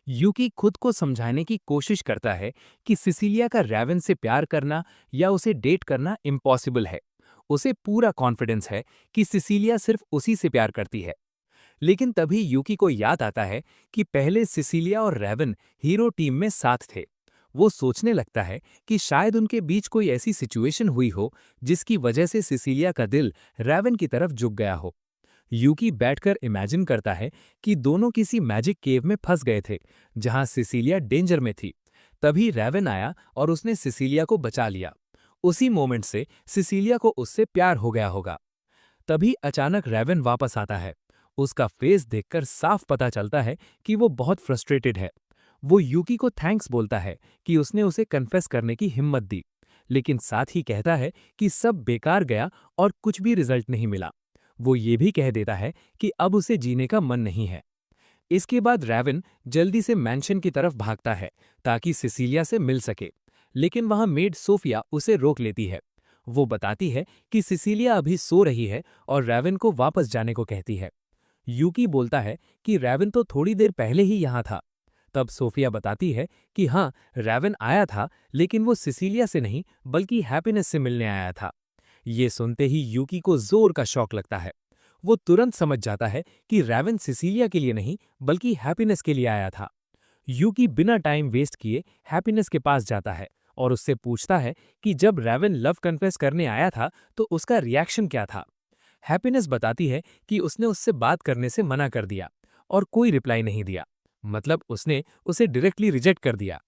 यूकी खुद को समझाने की कोशिश करता है कि सिसिलिया का रेवन से प्यार करना या उसे डेट करना इम्पॉसिबल है। उसे पूरा कॉन्फिडेंस है कि सिसिलिया सिर्फ उसी से प्यार करती है। लेकिन तभी यूकी को याद आता है कि पहले सिसिलिया और रेवन हीरो टीम में साथ थे। वो सोचने लगता है कि शायद उनके बीच कोई ऐसी सिचुएशन हुई हो जिसकी वजह से सिसिलिया का दिल रेवन की तरफ झुक गया हो। यूकी बैठकर इमेजिन करता है कि दोनों किसी मैजिक केव में फंस गए थे जहां सिसिलिया डेंजर में थी। तभी रेवन आया और उसने सिसिलिया को बचा लिया। उसी मोमेंट से सिसिलिया को उससे प्यार हो गया होगा। तभी अचानक रेवन वापस आता है। उसका फेस देखकर साफ पता चलता है कि वो बहुत फ्रस्ट्रेटेड है। वो यूकी को थैंक्स बोलता है कि उसने उसे कन्फेस करने की हिम्मत दी, लेकिन साथ ही कहता है कि सब बेकार गया और कुछ भी रिजल्ट नहीं मिला। वो ये भी कह देता है कि अब उसे जीने का मन नहीं है। इसके बाद रेवन जल्दी से मैंशन की तरफ भागता है ताकि सिसिलिया से मिल सके, लेकिन वहां मेड सोफिया उसे रोक लेती है। वो बताती है कि सिसिलिया अभी सो रही है और रेवन को वापस जाने को कहती है। यूकी बोलता है कि रेवन तो थोड़ी देर पहले ही यहाँ था। तब सोफिया बताती है कि हाँ, रेवन आया था, लेकिन वो सिसिलिया से नहीं बल्कि हैप्पीनेस से मिलने आया था। ये सुनते ही यूकी को जोर का शॉक लगता है। वो तुरंत समझ जाता है कि रेवन सिसिलिया के लिए नहीं बल्कि हैप्पीनेस के लिए आया था। यूकी बिना टाइम वेस्ट किए हैप्पीनेस के पास जाता है और उससे पूछता है कि जब रेवन लव कन्फेस करने आया था तो उसका रिएक्शन क्या था। हैप्पीनेस बताती है कि उसने उससे बात करने से मना कर दिया और कोई रिप्लाई नहीं दिया, मतलब उसने उसे डायरेक्टली रिजेक्ट कर दिया।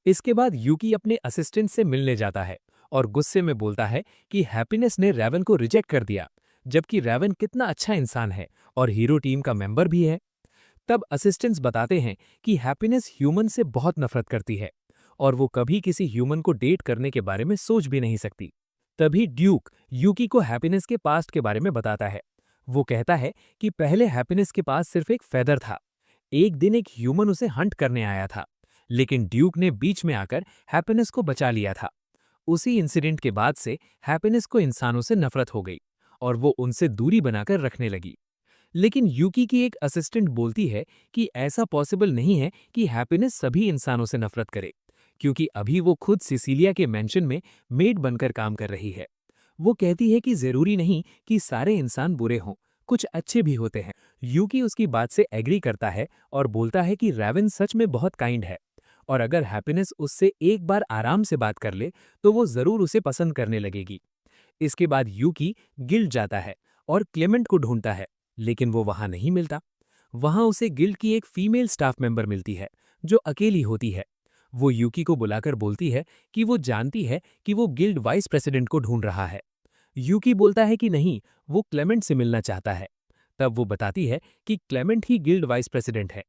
इसके बाद यूकी अपने असिस्टेंट से मिलने जाता है और गुस्से में बोलता है कि हैप्पीनेस ने रेवन को रिजेक्ट कर दिया, जबकि रेवन कितना अच्छा इंसान है और हीरो टीम का मेंबर भी है। तब असिस्टेंट्स बताते हैं कि हैप्पीनेस ह्यूमन से बहुत नफरत करती है और वो कभी किसी ह्यूमन को डेट करने के बारे में सोच भी नहीं सकती। तभी ड्यूक यूकी को हैप्पीनेस के पास्ट के बारे में बताता है। वो कहता है कि पहले हैप्पीनेस के पास सिर्फ एक फेदर था। एक दिन एक ह्यूमन उसे हंट करने आया था, लेकिन ड्यूक ने बीच में आकर हैप्पीनेस को बचा लिया था। उसी इंसिडेंट के बाद से हैप्पीनेस को इंसानों से नफरत हो गई और वो उनसे दूरी बनाकर रखने लगी। लेकिन यूकी की एक असिस्टेंट बोलती है कि ऐसा पॉसिबल नहीं है कि हैप्पीनेस सभी इंसानों से नफरत करे, क्योंकि अभी वो खुद सिसिलिया के मेंशन में मेड बनकर काम कर रही है। वो कहती है कि जरूरी नहीं कि सारे इंसान बुरे हों, कुछ अच्छे भी होते हैं। यूकी उसकी बात से एग्री करता है और बोलता है कि रेवन सच में बहुत काइंड है और अगर हैप्पीनेस उससे एक बार आराम से बात कर ले तो वो जरूर उसे पसंद करने लगेगी। इसके बाद यूकी गिल्ड जाता है और क्लेमेंट को ढूंढता है, लेकिन वो वहां नहीं मिलता। वहां उसे गिल्ड की एक फीमेल स्टाफ मेंबर मिलती है जो अकेली होती है। वो यूकी को बुलाकर बोलती है कि वो जानती है कि वो गिल्ड वाइस प्रेसिडेंट को ढूंढ रहा है। यूकी बोलता है कि नहीं, वो क्लेमेंट से मिलना चाहता है। तब वो बताती है कि क्लेमेंट ही गिल्ड वाइस प्रेसिडेंट है।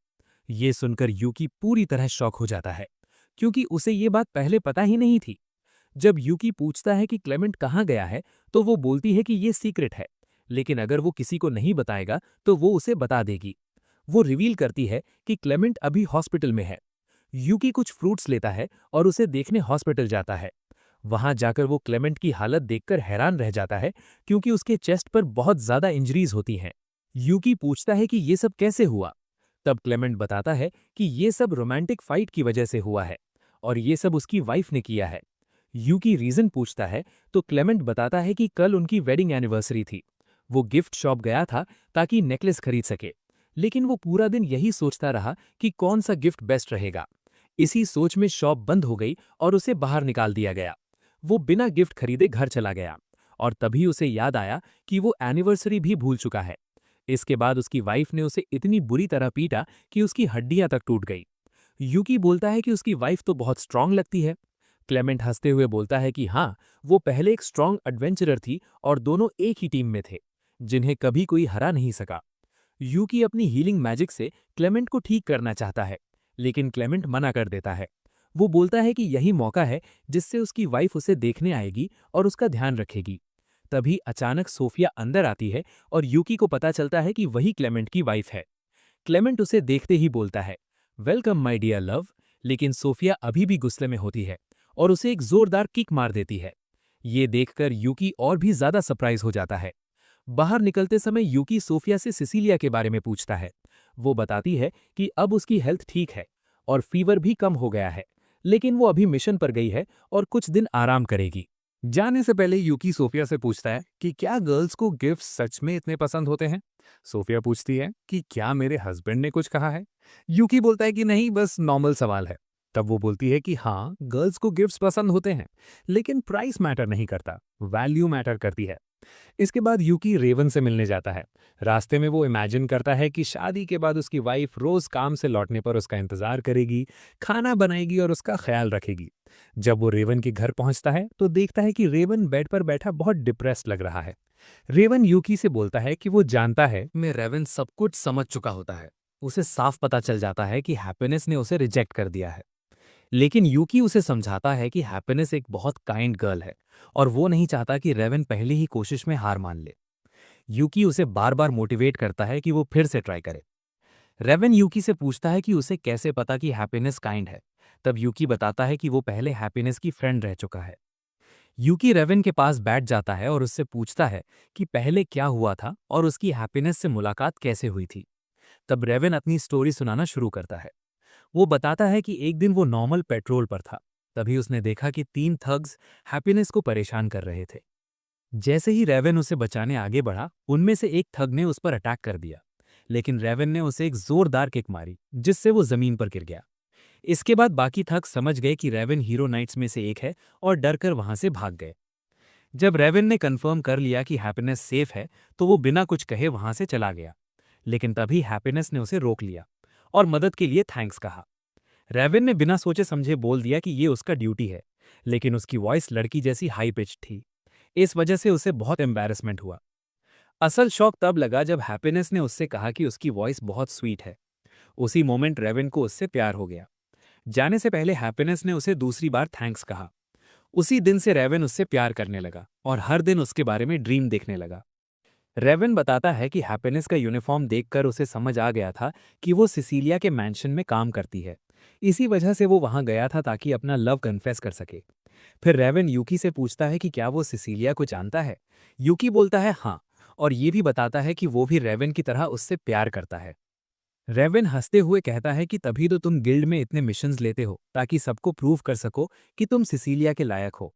ये सुनकर यूकी पूरी तरह शॉक हो जाता है, क्योंकि उसे ये बात पहले पता ही नहीं थी। जब यूकी पूछता है कि क्लेमेंट कहाँ गया है तो वो बोलती है कि ये सीक्रेट है, लेकिन अगर वो किसी को नहीं बताएगा तो वो उसे बता देगी। वो रिवील करती है कि क्लेमेंट अभी हॉस्पिटल में है। यूकी कुछ फ्रूट्स लेता है और उसे देखने हॉस्पिटल जाता है। वहां जाकर वो क्लेमेंट की हालत देखकर हैरान रह जाता है, क्योंकि उसके चेस्ट पर बहुत ज्यादा इंजरीज होती हैं। यूकी पूछता है कि ये सब कैसे हुआ। तब क्लेमेंट बताता है कि ये सब रोमांटिक फाइट की वजह से हुआ है और ये सब उसकी वाइफ ने किया है। यूकी रीजन पूछता है तो क्लेमेंट बताता है कि कल उनकी वेडिंग एनिवर्सरी थी। वो गिफ्ट शॉप गया था ताकि नेकलेस खरीद सके, लेकिन वो पूरा दिन यही सोचता रहा कि कौन सा गिफ्ट बेस्ट रहेगा। इसी सोच में शॉप बंद हो गई और उसे बाहर निकाल दिया गया। वो बिना गिफ्ट खरीदे घर चला गया और तभी उसे याद आया कि वो एनिवर्सरी भी भूल चुका है। इसके बाद उसकी वाइफ ने उसे इतनी बुरी तरह पीटा कि उसकी हड्डियां तक टूट गई। यूकी बोलता है कि उसकी वाइफ तो बहुत स्ट्रांग लगती है। क्लेमेंट हंसते हुए बोलता है कि हाँ, वो पहले एक स्ट्रांग एडवेंचरर थी और दोनों एक ही टीम में थे, जिन्हें कभी कोई हरा नहीं सका। यूकी अपनी हीलिंग मैजिक से क्लेमेंट को ठीक करना चाहता है, लेकिन क्लेमेंट मना कर देता है। वो बोलता है कि यही मौका है जिससे उसकी वाइफ उसे देखने आएगी और उसका ध्यान रखेगी। तभी अचानक सोफिया अंदर आती है और यूकी को पता चलता है कि वही क्लेमेंट की वाइफ है। क्लेमेंट उसे देखते ही बोलता है, वेलकम माय डियर लव, लेकिन सोफिया अभी भी गुस्से में होती है और उसे एक जोरदार किक मार देती है। ये देखकर यूकी और भी ज्यादा सरप्राइज हो जाता है। बाहर निकलते समय यूकी सोफिया से सिसिलिया के बारे में पूछता है। वो बताती है कि अब उसकी हेल्थ ठीक है और फीवर भी कम हो गया है, लेकिन वो अभी मिशन पर गई है और कुछ दिन आराम करेगी। जाने से पहले यूकी सोफिया से पूछता है कि क्या गर्ल्स को गिफ्ट सच में इतने पसंद होते हैं। सोफिया पूछती है कि क्या मेरे हस्बैंड ने कुछ कहा है। यूकी बोलता है कि नहीं, बस नॉर्मल सवाल है। तब वो बोलती है कि हाँ, गर्ल्स को गिफ्ट्स पसंद होते हैं, लेकिन प्राइस मैटर नहीं करता, वैल्यू मैटर करती है। इसके बाद यूकी रेवन से मिलने जाता है। रास्ते में वो इमेजिन करता है कि शादी के बाद उसकी वाइफ रोज काम से लौटने पर उसका इंतजार करेगी, खाना बनाएगी और उसका ख्याल रखेगी। जब वो रेवन के घर पहुंचता है तो देखता है कि रेवन बेड पर बैठा बहुत डिप्रेस्ड लग रहा है। रेवन यूकी से बोलता है कि वो जानता है मैं रेवन सब कुछ समझ चुका होता है। उसे साफ पता चल जाता है कि हैप्पीनेस ने उसे रिजेक्ट कर दिया है, लेकिन यूकी उसे समझाता है कि हैप्पीनेस एक बहुत काइंड गर्ल है और वो नहीं चाहता कि रेवन पहली ही कोशिश में हार मान ले। यूकी उसे बार बार मोटिवेट करता है कि वो फिर से ट्राई करे। रेवन यूकी से पूछता है कि उसे कैसे पता कि हैप्पीनेस काइंड है। तब यूकी बताता है कि वो पहले हैप्पीनेस की फ्रेंड रह चुका है। यूकी रेवन के पास बैठ जाता है और उससे पूछता है कि पहले क्या हुआ था और उसकी हैप्पीनेस से मुलाकात कैसे हुई थी। तब रेवन अपनी स्टोरी सुनाना शुरू करता है। वो बताता है कि एक दिन वो नॉर्मल पेट्रोल पर था। तभी उसने देखा कि 3 थग्स हैप्पीनेस को परेशान कर रहे थे। जैसे ही रेवन उसे बचाने आगे बढ़ा, उनमें से एक थग ने उस पर अटैक कर दिया, लेकिन रेवन ने उसे एक जोरदार किक मारी जिससे वो जमीन पर गिर गया। इसके बाद बाकी थग समझ गए कि रेवन हीरो नाइट्स में से एक है और डर कर वहां से भाग गए। जब रेवन ने कंफर्म कर लिया कि हैप्पीनेस सेफ है, तो वो बिना कुछ कहे वहां से चला गया। लेकिन तभी हैप्पीनेस ने उसे रोक लिया और मदद के लिए थैंक्स कहा। रेवन ने बिना सोचे समझे बोल दिया कि ये उसका ड्यूटी है, लेकिन उसकी वॉइस लड़की जैसी हाई पिच थी। इस वजह से उसे बहुत एम्बैरेसमेंट हुआ। असल शौक तब लगा जब हैप्पीनेस ने उससे कहा कि उसकी वॉइस बहुत स्वीट है। उसी मोमेंट रेवन को उससे प्यार हो गया। जाने से पहले हैप्पीनेस ने उसे दूसरी बार थैंक्स कहा। उसी दिन से रेवन उससे प्यार करने लगा और हर दिन उसके बारे में ड्रीम देखने लगा। रेवन बताता है कि हैप्पीनेस का यूनिफॉर्म देखकर उसे समझ आ गया था कि वो सिसिलिया के मैंशन में काम करती है। इसी वजह से वो वहां गया था ताकि अपना लव कन्फेस कर सके। फिर रेवन यूकी से पूछता है कि क्या वो सिसिलिया को जानता है। यूकी बोलता है हाँ, और ये भी बताता है कि वो भी रेवन की तरह उससे प्यार करता है। रेवन हंसते हुए कहता है कि तभी तो तुम गिल्ड में इतने मिशंस लेते हो ताकि सबको प्रूव कर सको कि तुम सिसिलिया के लायक हो।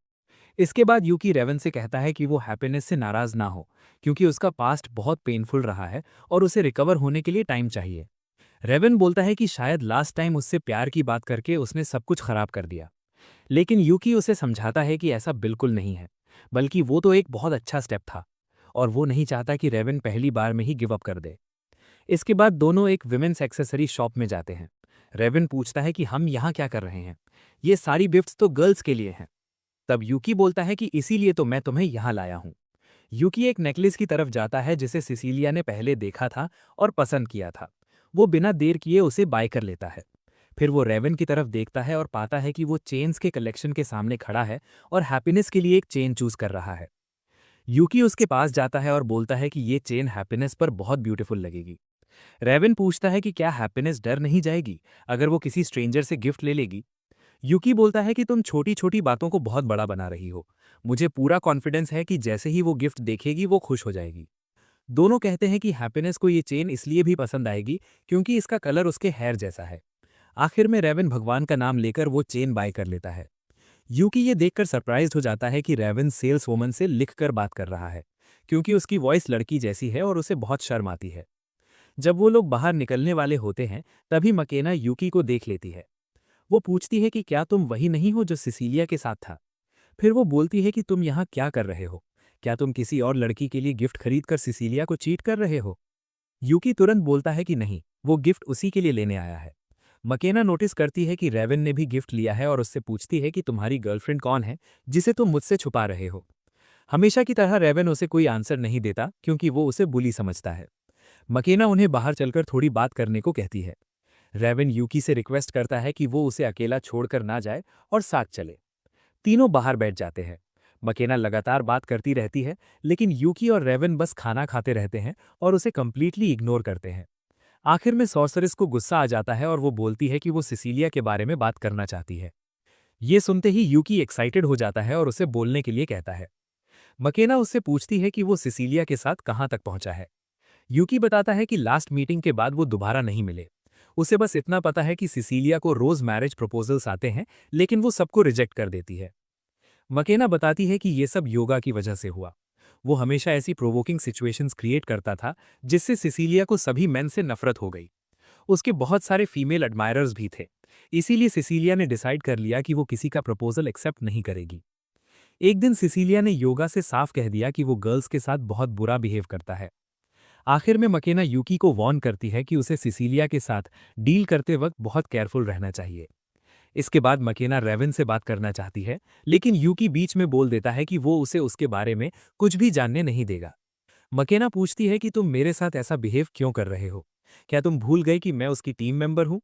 इसके बाद यूकी रेवन से कहता है कि वो हैप्पीनेस से नाराज ना हो, क्योंकि उसका पास्ट बहुत पेनफुल रहा है और उसे रिकवर होने के लिए टाइम चाहिए। रेवन बोलता है कि शायद लास्ट टाइम उससे प्यार की बात करके उसने सब कुछ खराब कर दिया, लेकिन यूकी उसे समझाता है कि ऐसा बिल्कुल नहीं है, बल्कि वो तो एक बहुत अच्छा स्टेप था और वो नहीं चाहता कि रेवन पहली बार में ही गिव अप कर दे। इसके बाद दोनों एक विमेंस एक्सेसरी शॉप में जाते हैं। रेवन पूछता है कि हम यहाँ क्या कर रहे हैं, ये सारी गिफ्ट्स तो गर्ल्स के लिए हैं। तब यूकी बोलता है कि इसीलिए तो मैं तुम्हें यहाँ लाया हूँ। यूकी एक नेकलेस की तरफ जाता है जिसे सिसिलिया ने पहले देखा था और पसंद किया था। वो बिना देर किए उसे बाय कर लेता है। फिर वो रेवन की तरफ देखता है और पाता है कि वो चेन्स के कलेक्शन के सामने खड़ा है और हैप्पीनेस के लिए एक चेन चूज कर रहा है। यूकी उसके पास जाता है और बोलता है कि ये चेन हैप्पीनेस पर बहुत ब्यूटीफुल लगेगी। रेवन पूछता है कि क्या हैप्पीनेस डर नहीं जाएगी अगर वो किसी स्ट्रेंजर से गिफ्ट ले लेगी। यूकी बोलता है कि तुम छोटी छोटी बातों को बहुत बड़ा बना रही हो। मुझे पूरा कॉन्फिडेंस है कि जैसे ही वो गिफ्ट देखेगी वो खुश हो जाएगी। दोनों कहते हैं कि हैप्पीनेस को ये चेन इसलिए भी पसंद आएगी क्योंकि इसका कलर उसके हेयर जैसा है। आखिर में रेवन भगवान का नाम लेकर वो चेन बाय कर लेता है। यूकी ये देखकर सरप्राइज्ड हो जाता है कि रेवन सेल्स वुमन से लिखकर बात कर रहा है, क्योंकि उसकी वॉइस लड़की जैसी है और उसे बहुत शर्म आती है। जब वो लोग बाहर निकलने वाले होते हैं, तभी मकेना यूकी को देख लेती है। वो पूछती है कि क्या तुम वही नहीं हो जो सिसिलिया के साथ था। फिर वो बोलती है कि तुम यहाँ क्या कर रहे हो, क्या तुम किसी और लड़की के लिए गिफ्ट खरीद कर सिसिलिया को चीट कर रहे हो। यूकी तुरंत बोलता है कि नहीं, वो गिफ्ट उसी के लिए लेने आया है। मकेना नोटिस करती है कि रेवन ने भी गिफ्ट लिया है और उससे पूछती है कि तुम्हारी गर्लफ्रेंड कौन है जिसे तुम मुझसे छुपा रहे हो। हमेशा की तरह रेवन उसे कोई आंसर नहीं देता क्योंकि वो उसे बुली समझता है। मकेना उन्हें बाहर चलकर थोड़ी बात करने को कहती है। रेवन यूकी से रिक्वेस्ट करता है कि वो उसे अकेला छोड़कर ना जाए और साथ चले। तीनों बाहर बैठ जाते हैं। मकेना लगातार बात करती रहती है, लेकिन यूकी और रेवन बस खाना खाते रहते हैं और उसे कंप्लीटली इग्नोर करते हैं। आखिर में सॉर्सरेस को गुस्सा आ जाता है और वो बोलती है कि वो सिसिलिया के बारे में बात करना चाहती है। ये सुनते ही यूकी एक्साइटेड हो जाता है और उसे बोलने के लिए कहता है। मकेना उससे पूछती है कि वो सिसिलिया के साथ कहाँ तक पहुंचा है। यूकी बताता है कि लास्ट मीटिंग के बाद वो दोबारा नहीं मिले। उसे बस इतना पता है कि सिसिलिया को रोज मैरिज प्रपोजल्स आते हैं, लेकिन वो सबको रिजेक्ट कर देती है। मकेना बताती है कि ये सब योगा की वजह से हुआ। वो हमेशा ऐसी प्रोवोकिंग सिचुएशंस क्रिएट करता था जिससे सिसिलिया को सभी मेन से नफरत हो गई। उसके बहुत सारे फीमेल एडमायरर्स भी थे, इसीलिए सिसिलिया ने डिसाइड कर लिया कि वो किसी का प्रपोजल एक्सेप्ट नहीं करेगी। एक दिन सिसिलिया ने योगा से साफ कह दिया कि वो गर्ल्स के साथ बहुत बुरा बिहेव करता है। आखिर में मकेना यूकी को वॉर्न करती है कि उसे सिसिलिया के साथ डील करते वक्त बहुत केयरफुल रहना चाहिए। इसके बाद मकेना रेवन से बात करना चाहती है, लेकिन यूकी बीच में बोल देता है कि वो उसे उसके बारे में कुछ भी जानने नहीं देगा। मकेना पूछती है कि तुम मेरे साथ ऐसा बिहेव क्यों कर रहे हो, क्या तुम भूल गए कि मैं उसकी टीम मेंबर हूं।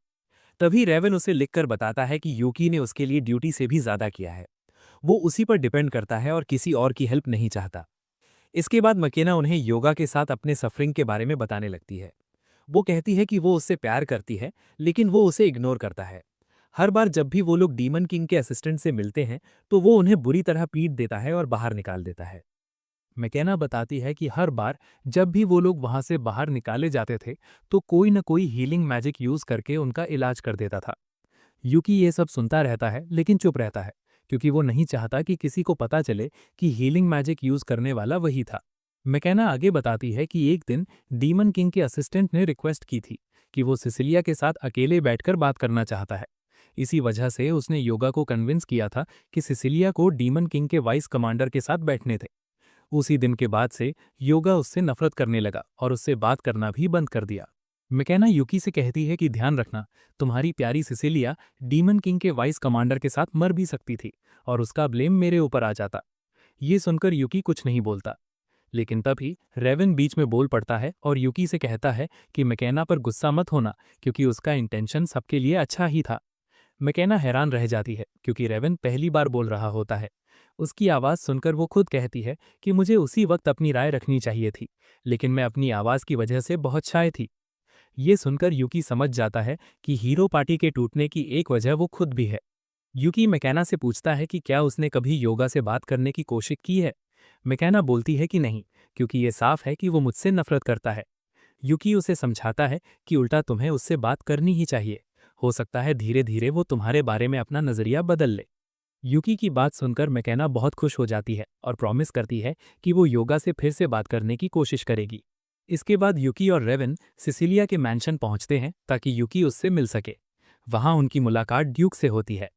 तभी रेवन उसे लिखकर बताता है कि यूकी ने उसके लिए ड्यूटी से भी ज्यादा किया है। वो उसी पर डिपेंड करता है और किसी और की हेल्प नहीं चाहता। इसके बाद मकेना उन्हें योगा के साथ अपने सफरिंग के बारे में बताने लगती है। वो कहती है कि वो उससे प्यार करती है, लेकिन वो उसे इग्नोर करता है। हर बार जब भी वो लोग डीमन किंग के असिस्टेंट से मिलते हैं, तो वो उन्हें बुरी तरह पीट देता है और बाहर निकाल देता है। मैकेना बताती है कि हर बार जब भी वो लोग वहां से बाहर निकाले जाते थे, तो कोई न कोई हीलिंग मैजिक यूज करके उनका इलाज कर देता था। यूकी ये सब सुनता रहता है लेकिन चुप रहता है, क्योंकि वो नहीं चाहता कि किसी को पता चले कि हीलिंग मैजिक यूज करने वाला वही था। मैकेना आगे बताती है कि एक दिन डीमन किंग के असिस्टेंट ने रिक्वेस्ट की थी कि वो सिसिलिया के साथ अकेले बैठकर बात करना चाहता है। इसी वजह से उसने योगा को कन्विंस किया था कि सिसिलिया को डीमन किंग के वाइस कमांडर के साथ बैठने थे। उसी दिन के बाद से योगा उससे नफरत करने लगा और उससे बात करना भी बंद कर दिया। मैकेना यूकी से कहती है कि ध्यान रखना, तुम्हारी प्यारी सिसिलिया डीमन किंग के वाइस कमांडर के साथ मर भी सकती थी और उसका ब्लेम मेरे ऊपर आ जाता। ये सुनकर यूकी कुछ नहीं बोलता, लेकिन तभी रेवन बीच में बोल पड़ता है और यूकी से कहता है कि मैकेना पर गुस्सा मत होना, क्योंकि उसका इंटेंशन सबके लिए अच्छा ही था। मैकेना हैरान रह जाती है क्योंकि रेवन पहली बार बोल रहा होता है। उसकी आवाज़ सुनकर वो खुद कहती है कि मुझे उसी वक्त अपनी राय रखनी चाहिए थी, लेकिन मैं अपनी आवाज़ की वजह से बहुत शाय थी। ये सुनकर यूकी समझ जाता है कि हीरो पार्टी के टूटने की एक वजह वो खुद भी है। यूकी मैकेना से पूछता है कि क्या उसने कभी योगा से बात करने की कोशिश की है। मैकेना बोलती है कि नहीं, क्योंकि ये साफ है कि वो मुझसे नफरत करता है। यूकी उसे समझाता है कि उल्टा तुम्हें उससे बात करनी ही चाहिए। हो सकता है धीरे धीरे वो तुम्हारे बारे में अपना नजरिया बदल ले। यूकी की बात सुनकर मैकेना बहुत खुश हो जाती है और प्रॉमिस करती है कि वो योगा से फिर से बात करने की कोशिश करेगी। इसके बाद यूकी और रेवन सिसिलिया के मैंशन पहुंचते हैं ताकि यूकी उससे मिल सके। वहां उनकी मुलाकात ड्यूक से होती है।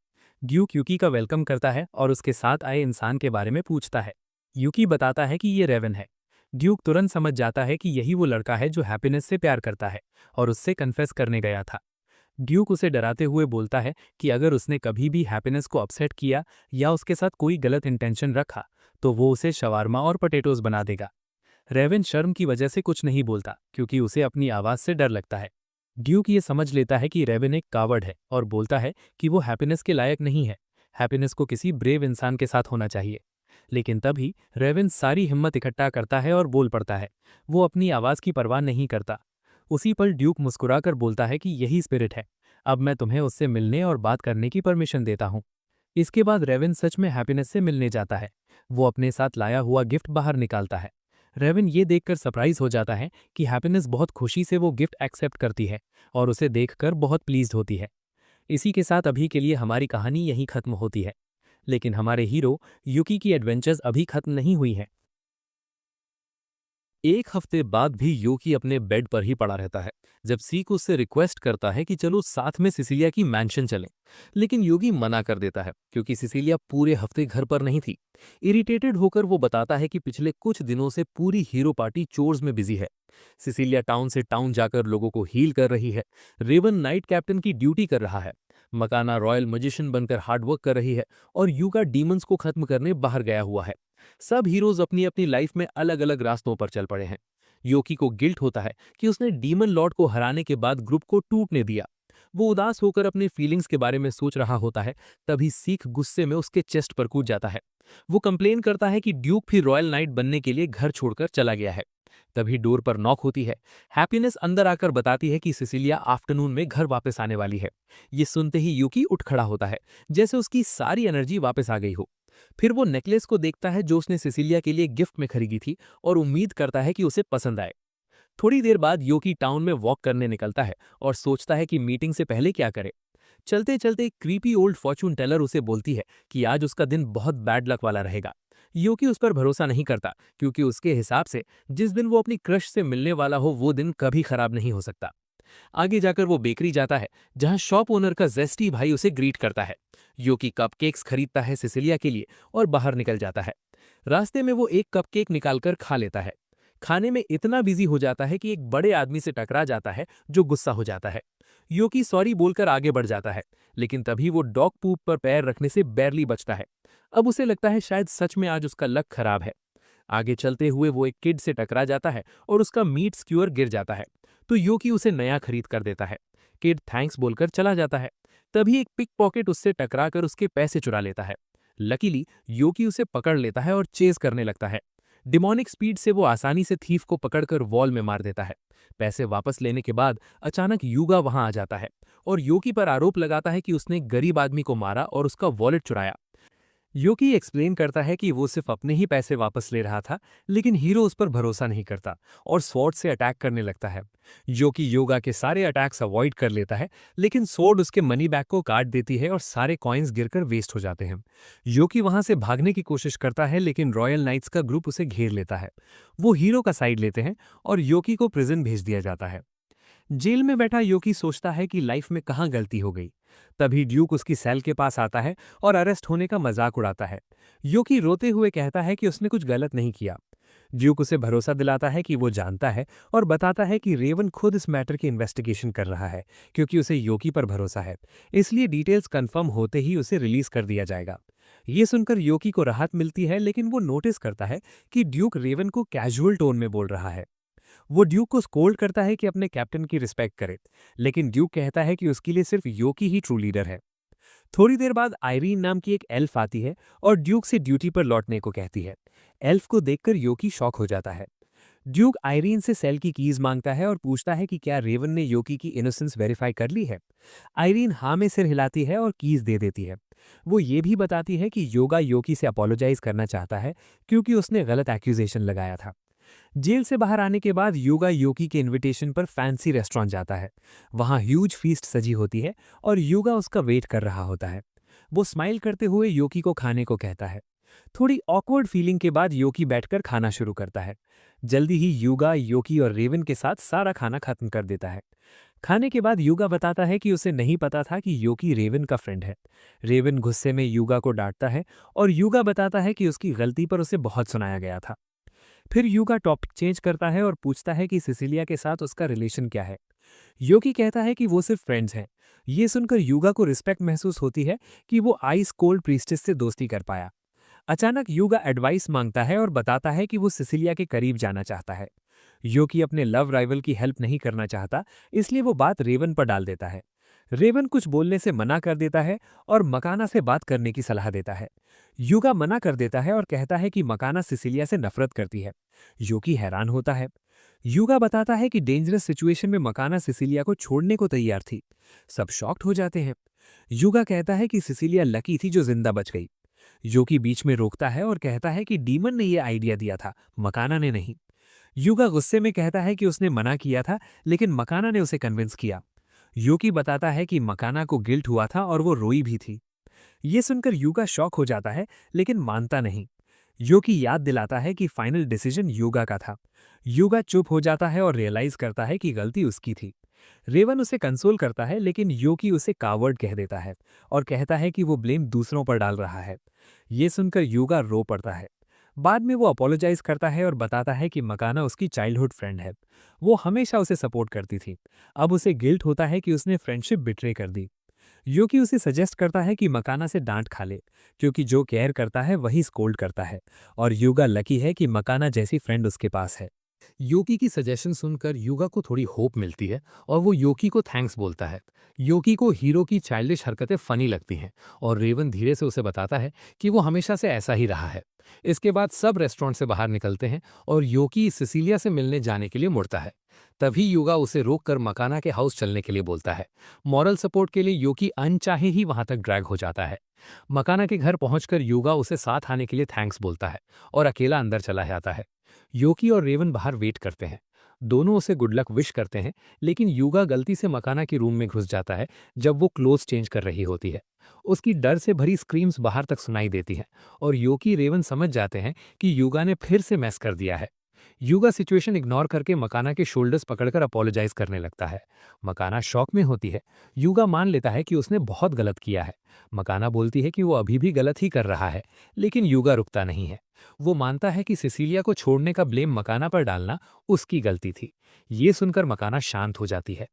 ड्यूक यूकी का वेलकम करता है और उसके साथ आए इंसान के बारे में पूछता है। यूकी बताता है कि ये रेवन है। ड्यूक तुरंत समझ जाता है कि यही वो लड़का है जो हैप्पीनेस से प्यार करता है और उससे कन्फेस करने गया था। ड्यूक उसे डराते हुए बोलता है कि अगर उसने कभी भी हैप्पीनेस को अपसेट किया या उसके साथ कोई गलत इंटेंशन रखा तो वो उसे शवारमा और पटेटोज बना देगा। रेवन शर्म की वजह से कुछ नहीं बोलता क्योंकि उसे अपनी आवाज से डर लगता है। ड्यूक ये समझ लेता है कि रेवन एक कावर्ड है और बोलता है कि वो हैप्पीनेस के लायक नहीं है। हैप्पीनेस को किसी ब्रेव इंसान के साथ होना चाहिए। लेकिन तभी रेवन सारी हिम्मत इकट्ठा करता है और बोल पड़ता है। वो अपनी आवाज की परवाह नहीं करता। उसी पल ड्यूक मुस्कुराकर बोलता है कि यही स्पिरिट है। अब मैं तुम्हें उससे मिलने और बात करने की परमिशन देता हूँ। इसके बाद रेवन सच में हैप्पीनेस से मिलने जाता है। वो अपने साथ लाया हुआ गिफ्ट बाहर निकालता है। रेवन ये देखकर सरप्राइज हो जाता है कि हैप्पीनेस बहुत खुशी से वो गिफ्ट एक्सेप्ट करती है और उसे देखकर बहुत प्लीज्ड होती है। इसी के साथ अभी के लिए हमारी कहानी यहीं खत्म होती है। लेकिन हमारे हीरो यूकी की एडवेंचर्स अभी खत्म नहीं हुई हैं। एक हफ्ते बाद भी यूकी अपने बेड पर ही पड़ा रहता है जब सीक उससे रिक्वेस्ट करता है कि चलो साथ में सिसिलिया की मैंशन चलें। लेकिन यूगी मना कर देता है क्योंकि सिसिलिया पूरे हफ्ते घर पर नहीं थी। इरिटेटेड होकर वो बताता है कि पिछले कुछ दिनों से पूरी हीरो पार्टी चोर्स में बिजी है। सिसिलिया टाउन से टाउन जाकर लोगों को हील कर रही है। रेवन नाइट कैप्टन की ड्यूटी कर रहा है। मकाना रॉयल मजिशियन बनकर हार्डवर्क कर रही है और यूगा डीमंस को खत्म करने बाहर गया हुआ है। सब हीरोज अपनी अपनी लाइफ में अलग अलग रास्तों पर चल पड़े हैं। योकी को गिल्ट होता है कि उसने डीमन लॉर्ड को हराने के बाद ग्रुप को टूटने दिया। वो उदास होकर अपने फीलिंग्स के बारे में सोच रहा होता है। तभी सीख गुस्से में उसके चेस्ट पर कूद जाता है। वो कंप्लेन करता है कि ड्यूक भी रॉयल नाइट बनने के लिए घर छोड़कर चला गया है। तभी डोर पर नॉक होती है। हैप्पीनेस अंदर आकर बताती है कि सिसिलिया आफ्टरनून में घर वापस आने वाली है। ये सुनते ही यूकी उठ खड़ा होता है, जैसे उसकी सारी एनर्जी वापस आ गई हो। फिर वो नेकलेस को देखता है जो उसने सिसिलिया के लिए गिफ्ट में खरीदी थी और उम्मीद करता है कि उसे पसंद आए। थोड़ी देर बाद योकी टाउन में वॉक करने निकलता है और सोचता है कि मीटिंग से पहले क्या करे। चलते चलते एक क्रीपी ओल्ड फॉर्चून टेलर उसे बोलती है कि आज उसका दिन बहुत बैड लक वाला रहेगा। योकी उस पर भरोसा नहीं करता क्योंकि उसके हिसाब से जिस दिन वो अपनी क्रश से मिलने वाला हो वो दिन कभी खराब नहीं हो सकता। आगे जाकर वो बेकरी जाता है जहां शॉप ओनर का जेस्टी भाई उसे ग्रीट करता है। योकी कपकेक्स खरीदता है सिसिलिया के लिए और बाहर निकल जाता है। रास्ते में वो एक कपकेक निकालकर खा लेता है। खाने में इतना बिजी हो जाता है कि एक बड़े आदमी से टकरा जाता है जो गुस्सा हो जाता है। योकी सॉरी बोलकर आगे बढ़ जाता है, लेकिन तभी वो डॉग पूप पर पैर रखने से बैरली बचता है। अब उसे लगता है शायद सच में आज उसका लक खराब है। आगे चलते हुए वो एक किड से टकरा जाता है और उसका मीट स्क्यूअर गिर जाता है, तो योकी उसे नया खरीद कर देता है। किड थैंक्स बोलकर चला जाता है। तभी एक पिक पॉकेट उससे टकराकर उसके पैसे चुरा लेता है। लकीली योकी उसे पकड़ लेता है और चेज करने लगता है। डिमोनिक स्पीड से वो आसानी से थीफ को पकड़कर वॉल में मार देता है। पैसे वापस लेने के बाद अचानक यूगा वहां आ जाता है और योकी पर आरोप लगाता है कि उसने गरीब आदमी को मारा और उसका वॉलेट चुराया। योकी एक्सप्लेन करता है कि वो सिर्फ अपने ही पैसे वापस ले रहा था, लेकिन हीरो उस पर भरोसा नहीं करता और स्वॉर्ड से अटैक करने लगता है। योकी योगा के सारे अटैक्स अवॉइड कर लेता है, लेकिन स्वॉर्ड उसके मनी बैग को काट देती है और सारे कॉइन्स गिरकर वेस्ट हो जाते हैं। योकी वहां से भागने की कोशिश करता है, लेकिन रॉयल नाइट्स का ग्रुप उसे घेर लेता है। वो हीरो का साइड लेते हैं और योकी को प्रिजन भेज दिया जाता है। जेल में बैठा योकी सोचता है कि लाइफ में कहाँ गलती हो गई। तभी ड्यूक उसकी सेल के पास आता है और अरेस्ट होने का मजाक उड़ाता है। योकी रोते हुए कहता है कि उसने कुछ गलत नहीं किया। ड्यूक उसे भरोसा दिलाता है कि वो जानता है और बताता है कि रेवन खुद इस मैटर की इन्वेस्टिगेशन कर रहा है, क्योंकि उसे योकी पर भरोसा है। इसलिए डिटेल्स कंफर्म होते ही उसे रिलीज कर दिया जाएगा। ये सुनकर योकी को राहत मिलती है, लेकिन वो नोटिस करता है कि ड्यूक रेवन को कैजुअल टोन में बोल रहा है। वो ड्यूक को स्कोल्ड करता है कि अपने कैप्टन की रिस्पेक्ट करे, लेकिन ड्यूक कहता है कि उसके लिए सिर्फ योकी ही ट्रू लीडर है। थोड़ी देर बाद आयरीन नाम की एक एल्फ आती है और ड्यूक से ड्यूटी पर लौटने को कहती है। एल्फ को देखकर योकी शॉक हो जाता है। ड्यूक आयरीन से सेल की कीज मांगता है और पूछता है कि क्या रेवन ने योकी की इनोसेंस वेरीफाई कर ली है। आयरीन हाँ में सिर हिलाती है और कीज दे देती है। वो ये भी बताती है कि योगा योकी से अपोलोजाइज करना चाहता है, क्योंकि उसने गलत एक्यूजेशन लगाया था। जेल से बाहर आने के बाद युगा योकी के इनविटेशन पर फैंसी रेस्टोरेंट जाता है। वहां ह्यूज फीस्ट सजी होती है और युगा उसका वेट कर रहा होता है। वो स्माइल करते हुए योकी को खाने को कहता है। थोड़ी ऑकवर्ड फीलिंग के बाद योकी बैठकर खाना शुरू करता है। जल्दी ही युगा योकी और रेवन के साथ सारा खाना खत्म कर देता है। खाने के बाद युगा बताता है कि उसे नहीं पता था कि योकी रेवन का फ्रेंड है। रेवन गुस्से में युगा को डांटता है और युगा बताता है कि उसकी गलती पर उसे बहुत सुनाया गया था। फिर युगा टॉपिक चेंज करता है और पूछता है कि सिसिलिया के साथ उसका रिलेशन क्या है। योकी कहता है कि वो सिर्फ फ्रेंड्स हैं। ये सुनकर युगा को रिस्पेक्ट महसूस होती है कि वो आइस कोल्ड प्रीस्टेस से दोस्ती कर पाया। अचानक युगा एडवाइस मांगता है और बताता है कि वो सिसिलिया के करीब जाना चाहता है। योकी अपने लव राइवल की हेल्प नहीं करना चाहता, इसलिए वो बात रेवन पर डाल देता है। रेवन कुछ बोलने से मना कर देता है और मकाना से बात करने की सलाह देता है। युगा मना कर देता है और कहता है कि मकाना सिसिलिया से नफरत करती है। योकी हैरान होता है। युगा बताता है कि डेंजरस सिचुएशन में मकाना सिसिलिया को छोड़ने को तैयार थी। सब शॉक्ड हो जाते हैं। युगा कहता है कि सिसिलिया लकी थी जो जिंदा बच गई। योकी बीच में रोकता है और कहता है कि डीमन ने यह आइडिया दिया था, मकाना ने नहीं। युगा गुस्से में कहता है कि उसने मना किया था, लेकिन मकाना ने उसे कन्विंस किया। योकी बताता है कि मकाना को गिल्ट हुआ था और वो रोई भी थी। ये सुनकर युगा शॉक हो जाता है, लेकिन मानता नहीं। योकी याद दिलाता है कि फाइनल डिसीजन युगा का था। युगा चुप हो जाता है और रियलाइज करता है कि गलती उसकी थी। रेवन उसे कंसोल करता है, लेकिन योकी उसे कावर्ड कह देता है और कहता है कि वो ब्लेम दूसरों पर डाल रहा है। ये सुनकर युगा रो पड़ता है। बाद में वो अपोलोजाइज करता है और बताता है कि मकाना उसकी चाइल्डहुड फ्रेंड है। वो हमेशा उसे सपोर्ट करती थी। अब उसे गिल्ट होता है कि उसने फ्रेंडशिप बिट्रे कर दी। योकी उसे सजेस्ट करता है कि मकाना से डांट खा ले, क्योंकि जो केयर करता है वही स्कोल्ड करता है, और युगा लकी है कि मकाना जैसी फ्रेंड उसके पास है। योकी की सजेशन सुनकर युगा को थोड़ी होप मिलती है और वो योकी को थैंक्स बोलता है। योकी को हीरो की चाइल्डिश हरकतें फनी लगती हैं और रेवन धीरे से उसे बताता है कि वो हमेशा से ऐसा ही रहा है। इसके बाद सब रेस्टोरेंट से बाहर निकलते हैं और योकी सिसिलिया से मिलने जाने के लिए मुड़ता है। तभी युगा उसे रोककर मकाना के हाउस चलने के लिए बोलता है। मॉरल सपोर्ट के लिए योकी अनचाहे ही वहां तक ड्रैग हो जाता है। मकाना के घर पहुंचकर युगा उसे साथ आने के लिए थैंक्स बोलता है और अकेला अंदर चला जाता है। योकी और रेवन बाहर वेट करते हैं। दोनों उसे गुड लक विश करते हैं, लेकिन युगा गलती से मकाना के रूम में घुस जाता है जब वो क्लोथ चेंज कर रही होती है। उसकी डर से भरी स्क्रीम्स बाहर तक सुनाई देती हैं और योकी रेवन समझ जाते हैं कि युगा ने फिर से मैस कर दिया है। युगा सिचुएशन इग्नोर करके मकाना के शोल्डर्स पकड़कर अपोलोजाइज करने लगता है। मकाना शॉक में होती है। युगा मान लेता है कि उसने बहुत गलत किया है। मकाना बोलती है कि वो अभी भी गलत ही कर रहा है, लेकिन युगा रुकता नहीं है। वो मानता है कि सिसिलिया को छोड़ने का ब्लेम मकाना पर डालना उसकी गलती थी। ये सुनकर मकाना शांत हो जाती है।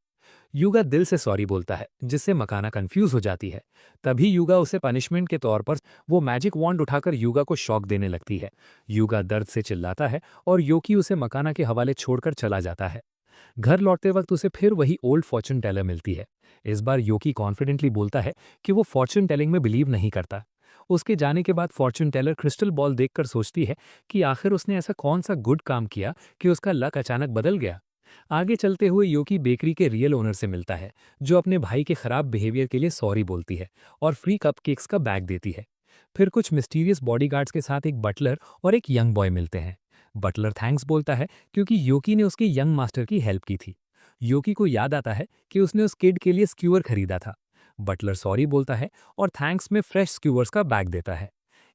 युगा दिल से सॉरी बोलता है, जिससे मकाना कंफ्यूज हो जाती है। तभी युगा उसे पनिशमेंट के तौर पर वो मैजिक वॉन्ड उठाकर युगा को शॉक देने लगती है। युगा दर्द से चिल्लाता है और योकी उसे मकाना के हवाले छोड़कर चला जाता है। घर लौटते वक्त उसे फिर वही ओल्ड फॉर्चून टेलर मिलती है। इस बार योकी कॉन्फिडेंटली बोलता है कि वो फॉर्चून टेलिंग में बिलीव नहीं करता। उसके जाने के बाद फॉर्चून टेलर क्रिस्टल बॉल देखकर सोचती है कि आखिर उसने ऐसा कौन सा गुड काम किया कि उसका लक अचानक बदल गया। आगे चलते हुए योकी बेकरी के रियल ओनर से मिलता है, जो अपने भाई के खराब बिहेवियर के लिए सॉरी बोलती है और फ्री कपकेक्स का बैग देती है। फिर कुछ मिस्टीरियस बॉडीगार्ड्स के साथ एक बटलर और एक यंग बॉय मिलते हैं। बटलर थैंक्स बोलता है क्योंकि योकी ने उसके यंग मास्टर की हेल्प की थी। योकी को याद आता है कि उसने उस किड के लिए स्क्यूअर खरीदा था। बटलर सॉरी बोलता है और थैंक्स में फ्रेश स्क्यूअर्स का बैग देता है।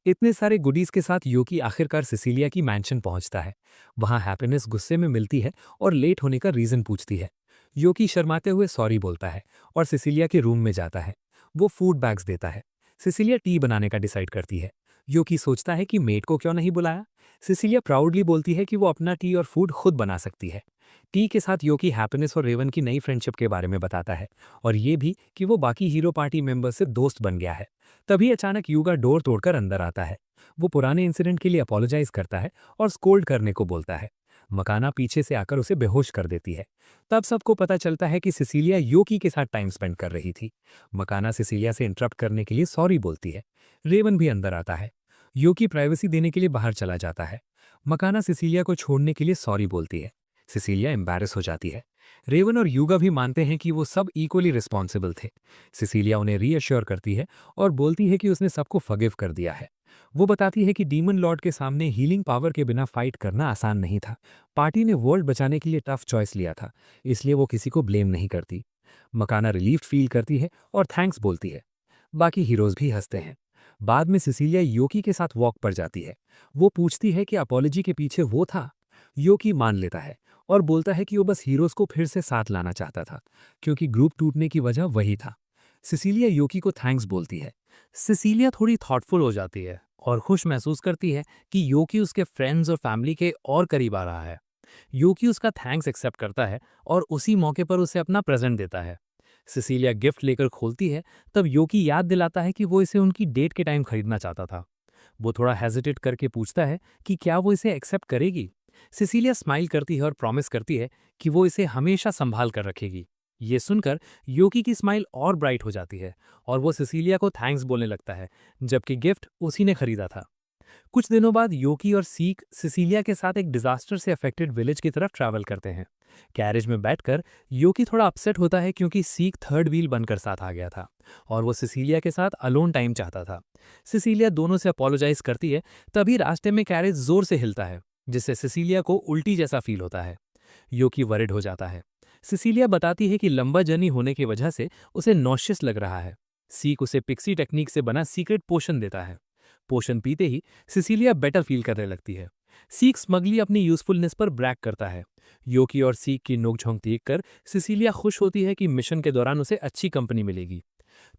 इतने सारे गुडीज के साथ योकी आखिरकार सिसिलिया की मैंशन पहुंचता है। वहां हैप्पीनेस गुस्से में मिलती है और लेट होने का रीजन पूछती है। योकी शर्माते हुए सॉरी बोलता है और सिसिलिया के रूम में जाता है। वो फूड बैग्स देता है। सिसिलिया टी बनाने का डिसाइड करती है। योकी सोचता है कि मेड को क्यों नहीं बुलाया। सिसिलिया प्राउडली बोलती है कि वो अपना टी और फूड खुद बना सकती है। टी के साथ योकी हैप्पीनेस और रेवन की नई फ्रेंडशिप के बारे में बताता है और ये भी कि वो बाकी हीरो पार्टी मेंबर्स से दोस्त बन गया है। तभी अचानक यूगा डोर तोड़कर अंदर आता है। वो पुराने इंसिडेंट के लिए अपोलोजाइज करता है और स्कोल्ड करने को बोलता है। मकाना पीछे से आकर उसे बेहोश कर देती है। तब सबको पता चलता है कि सिसिलिया योकी के साथ टाइम स्पेंड कर रही थी। मकाना सिसिलिया से इंटरप्ट करने के लिए सॉरी बोलती है। रेवन भी अंदर आता है। योकी प्राइवेसी देने के लिए बाहर चला जाता है। मकाना सिसिलिया को छोड़ने के लिए सॉरी बोलती है। सिसिलिया एम्बैरस हो जाती है। रेवन और यूगा भी मानते हैं कि वो सब इक्वली रिस्पॉन्सिबल थे। सिसिलिया उन्हें रीअश्योर करती है और बोलती है कि उसने सबको फगिव कर दिया है। वो बताती है कि डीमन लॉर्ड के सामने हीलिंग पावर के बिना फाइट करना आसान नहीं था। पार्टी ने वर्ल्ड बचाने के लिए टफ चॉइस लिया था, इसलिए वो किसी को ब्लेम नहीं करती। मकाना रिलीफ फील करती है और थैंक्स बोलती है। बाकी हीरोज भी हंसते हैं। बाद में सिसिलिया योकी के साथ वॉक पर जाती है। वो पूछती है कि अपॉलॉजी के पीछे वो था। योकी मान लेता है और बोलता है कि वो बस हीरोज को फिर से साथ लाना चाहता था, क्योंकि ग्रुप टूटने की वजह वही था। सिसिलिया योकी को थैंक्स बोलती है। सिसिलिया थोड़ी थॉटफुल हो जाती है और खुश महसूस करती है कि योकी उसके फ्रेंड्स और फैमिली के और करीब आ रहा है। योकी उसका थैंक्स एक्सेप्ट करता है और उसी मौके पर उसे अपना प्रेजेंट देता है। सिसिलिया गिफ्ट लेकर खोलती है, तब योकी याद दिलाता है कि वो इसे उनकी डेट के टाइम खरीदना चाहता था। वो थोड़ा हेजिटेट करके पूछता है कि क्या वो इसे एक्सेप्ट करेगी। सिसिलिया स्माइल करती है और प्रॉमिस करती है कि वो इसे हमेशा संभाल कर रखेगी। ये सुनकर योकी की स्माइल और ब्राइट हो जाती है और वो सिसिलिया को थैंक्स बोलने लगता है, जबकि गिफ्ट उसी ने खरीदा था। कुछ दिनों बाद योकी और सीक सिसिलिया के साथ एक डिजास्टर से अफेक्टेड विलेज की तरफ ट्रैवल करते हैं। कैरेज में बैठकर योकी थोड़ा अपसेट होता है क्योंकि सीक थर्ड व्हील बनकर साथ आ गया था और वो सिसिलिया के साथ अलोन टाइम चाहता था। सिसिलिया दोनों से अपोलोजाइज करती है। तभी रास्ते में कैरेज जोर से हिलता है, जिससे सिसिलिया को उल्टी जैसा फील होता है। योकी वरिड हो जाता है। सिसिलिया बताती है कि लंबा जर्नी होने की वजह से उसे नॉशियस लग रहा है। सीक उसे पिक्सी टेक्निक से बना सीक्रेट पोशन देता है। पोशन पीते ही सिसिलिया बेटर फील करने लगती है। सीक स्मगली अपनी यूजफुलनेस पर ब्रैग करता है। योकी और सीक की नोकझोंक देखकर सिसिलिया खुश होती है कि मिशन के दौरान उसे अच्छी कंपनी मिलेगी।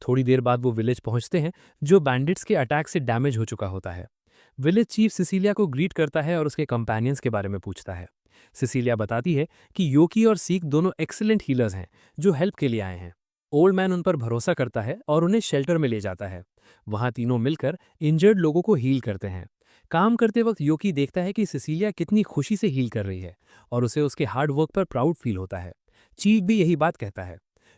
थोड़ी देर बाद वो विलेज पहुंचते हैं, जो बैंडिट्स के अटैक से डैमेज हो चुका होता है। विलेज चीफ सिसिलिया को ग्रीट करता है और उसके कंपेनियंस के बारे में पूछता है। सिसिलिया बताती है कि योकी और सीक दोनों एक्सीलेंट हीलर्स हैं जो हेल्प के लिए आए हैं। ओल्ड मैन उन पर भरोसा करता है और उन्हें शेल्टर में ले जाता है। वहां तीनों मिलकर इंजर्ड लोगों को हील करते हैं। काम करते वक्त योकी देखता है कि सिसिलिया कितनी खुशी से हील कर रही है और उसे उसके हार्ड वर्क पर प्राउड फील होता है। चीफ भी यही बात कहता है।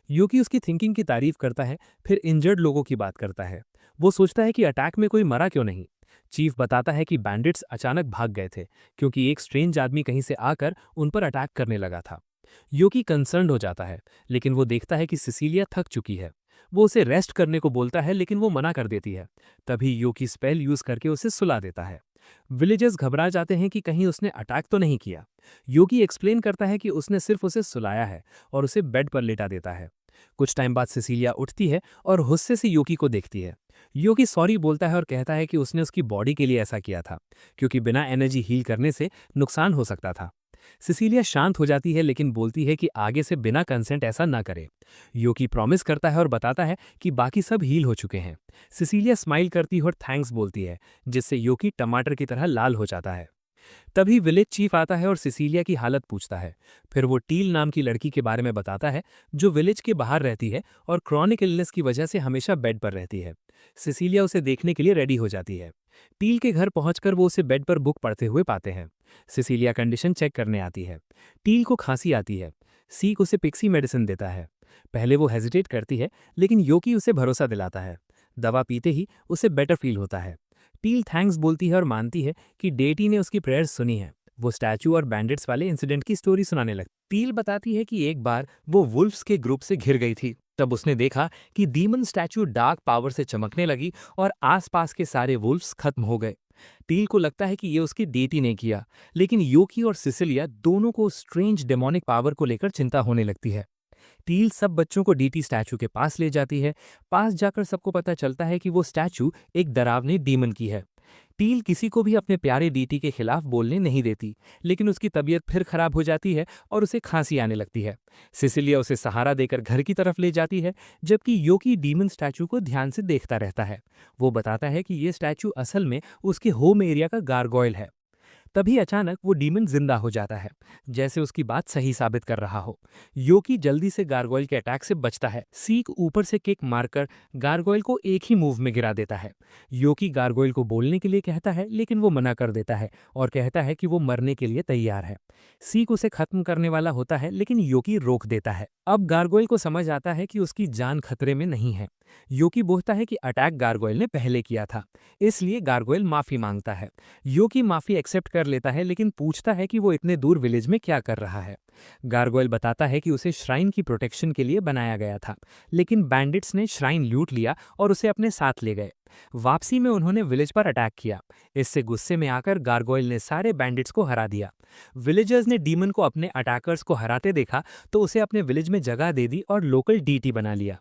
योकी उसकी थिंकिंग की तारीफ करता है, फिर इंजर्ड लोगों की बात करता है। वो सोचता है कि अटैक में कोई मरा क्यों नहीं। चीफ बताता है कि बैंडिट्स अचानक भाग गए थे क्योंकि एक स्ट्रेंज आदमी कहीं से आकर उन पर अटैक करने लगा था। योकी कंसर्न्ड हो जाता है, लेकिन वो देखता है कि सिसिलिया थक चुकी है। वो उसे रेस्ट करने को बोलता है, लेकिन वो मना कर देती है। तभी योकी स्पेल यूज करके उसे सुला देता है। विलेजर्स घबरा जाते हैं कि कहीं उसने अटैक तो नहीं किया। योगी एक्सप्लेन करता है कि उसने सिर्फ उसे सुलाया है और उसे बेड पर लेटा देता है। कुछ टाइम बाद सिसिलिया उठती है और गुस्से से योकी को देखती है। योगी सॉरी बोलता है और कहता है कि उसने उसकी बॉडी के लिए ऐसा किया था, क्योंकि बिना एनर्जी हील करने से नुकसान हो सकता था। सिसिलिया शांत हो जाती है, लेकिन बोलती है कि आगे से बिना कंसेंट ऐसा ना करे। योकी प्रॉमिस करता है और बताता है कि बाकी सब हील हो चुके हैं। सिसिलिया स्माइल करती है और थैंक्स बोलती है, जिससे योकी टमाटर की तरह लाल हो जाता है। तभी विलेज चीफ आता है और सिसिलिया की हालत पूछता है। फिर वो टील नाम की लड़की के बारे में बताता है, जो विलेज के बाहर रहती है और क्रॉनिक इलनेस की वजह से हमेशा बेड पर रहती है। सिसिलिया उसे देखने के लिए रेडी हो जाती है। टील के घर पहुंचकर वो उसे बेड पर बुक पढ़ते हुए पाते हैं। सिसिलिया कंडीशन चेक करने आती है। टील को खांसी आती है। सीक उसे पिक्सी मेडिसिन देता है। पहले वो हेजिटेट करती है, लेकिन योकी उसे भरोसा दिलाता है। दवा पीते ही उसे बेटर फील होता है। टील थैंक्स बोलती है और मानती है कि डेटी ने उसकी प्रेयर्स सुनी है। वो स्टैचू और बैंडिट्स वाले इंसिडेंट की स्टोरी सुनाने लगती। टील बताती है कि एक बार वो वुल्फ्स के ग्रुप से घिर गई थी तब उसने देखा कि डीमन स्टैचू डार्क पावर से चमकने लगी और आसपास के सारे वुल्फ्स खत्म हो गए। टील को लगता है कि ये उसकी डेटी ने किया, लेकिन योकी और सिसिलिया दोनों को स्ट्रेंज डेमोनिक पावर को लेकर चिंता होने लगती है। टील सब बच्चों को डीटी स्टैचू के पास ले जाती है। पास जाकर सबको पता चलता है कि वो स्टैचू एक डरावनी डीमन की है। टील किसी को भी अपने प्यारे डीटी के खिलाफ बोलने नहीं देती, लेकिन उसकी तबीयत फिर खराब हो जाती है और उसे खांसी आने लगती है। सिसिलिया उसे सहारा देकर घर की तरफ ले जाती है, जबकि योकी डीमन स्टैचू को ध्यान से देखता रहता है। वो बताता है कि ये स्टैचू असल में उसके होम एरिया का गारगोयल है। तभी अचानक वो डीमन जिंदा हो जाता है, जैसे उसकी बात सही साबित कर रहा हो। योकी जल्दी से गारगोयल के अटैक से बचता है। सीक ऊपर से किक मारकर गारगोयल को एक ही मूव में गिरा देता है। योकी गारगोयल को बोलने के लिए कहता है, लेकिन वो मना कर देता है और कहता है कि वो मरने के लिए तैयार है। सीक उसे खत्म करने वाला होता है, लेकिन योकी रोक देता है। अब गारगोयल को समझ आता है कि उसकी जान खतरे में नहीं है। योकी बोलता है कि अटैक गारगोयल ने पहले किया था, इसलिए गारगोयल माफी मांगता है। योकी माफी एक्सेप्ट कर लेता है, लेकिन पूछता है कि वो इतने दूर विलेज में क्या कर रहा है। गारगोयल बताता है कि उसे श्राइन की प्रोटेक्शन के लिए बनाया गया था, लेकिन बैंडिट्स ने श्राइन लूट लिया और उसे अपने साथ ले गए। वापसी में उन्होंने विलेज पर अटैक किया। इससे गुस्से में आकर गारगोयल ने सारे बैंडिट्स को हरा दिया। विलेजर्स ने डीमन को अपने अटैकर्स को हराते देखा तो उसे अपने विलेज में जगह दे दी और लोकल डीटी बना लिया।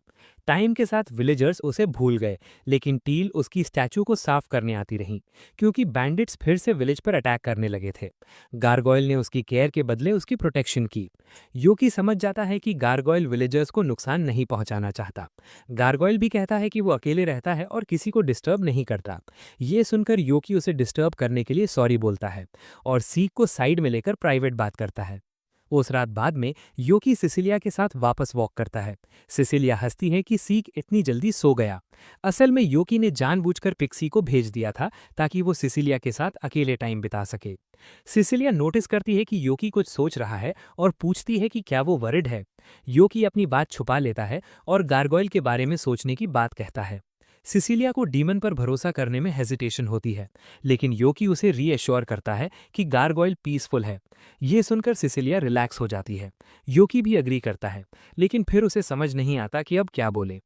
टाइम के साथ विलेजर्स उसे भूल गए, लेकिन टील उसकी स्टैचू को साफ करने आती रही, क्योंकि बैंडिट्स फिर से विलेज पर अटैक करने लगे थे। गारगोयल ने उसकी केयर के बदले उसकी प्रोटेक्शन की। योकी समझ जाता है कि गारगोयल विलेजर्स को नुकसान नहीं पहुंचाना चाहता। गारगोयल भी कहता है कि वो अकेले रहता है और किसी को डिस्टर्ब नहीं करता। ये सुनकर योकी उसे डिस्टर्ब करने के लिए सॉरी बोलता है और सीक को साइड में लेकर प्राइवेट बात करता है। उस रात बाद में योकी सिसिलिया के साथ वापस वॉक करता है। सिसिलिया हंसती है कि सीक इतनी जल्दी सो गया। असल में योकी ने जानबूझकर पिक्सी को भेज दिया था ताकि वो सिसिलिया के साथ अकेले टाइम बिता सके। सिसिलिया नोटिस करती है कि योकी कुछ सोच रहा है और पूछती है कि क्या वो वरिड है। योकी अपनी बात छुपा लेता है और गारगोयल के बारे में सोचने की बात कहता है। सिसिलिया को डीमन पर भरोसा करने में हेजिटेशन होती है, लेकिन योकी उसे रीएश्योर करता है कि गारगोयल पीसफुल है। ये सुनकर सिसिलिया रिलैक्स हो जाती है। योकी भी अग्री करता है, लेकिन फिर उसे समझ नहीं आता कि अब क्या बोले।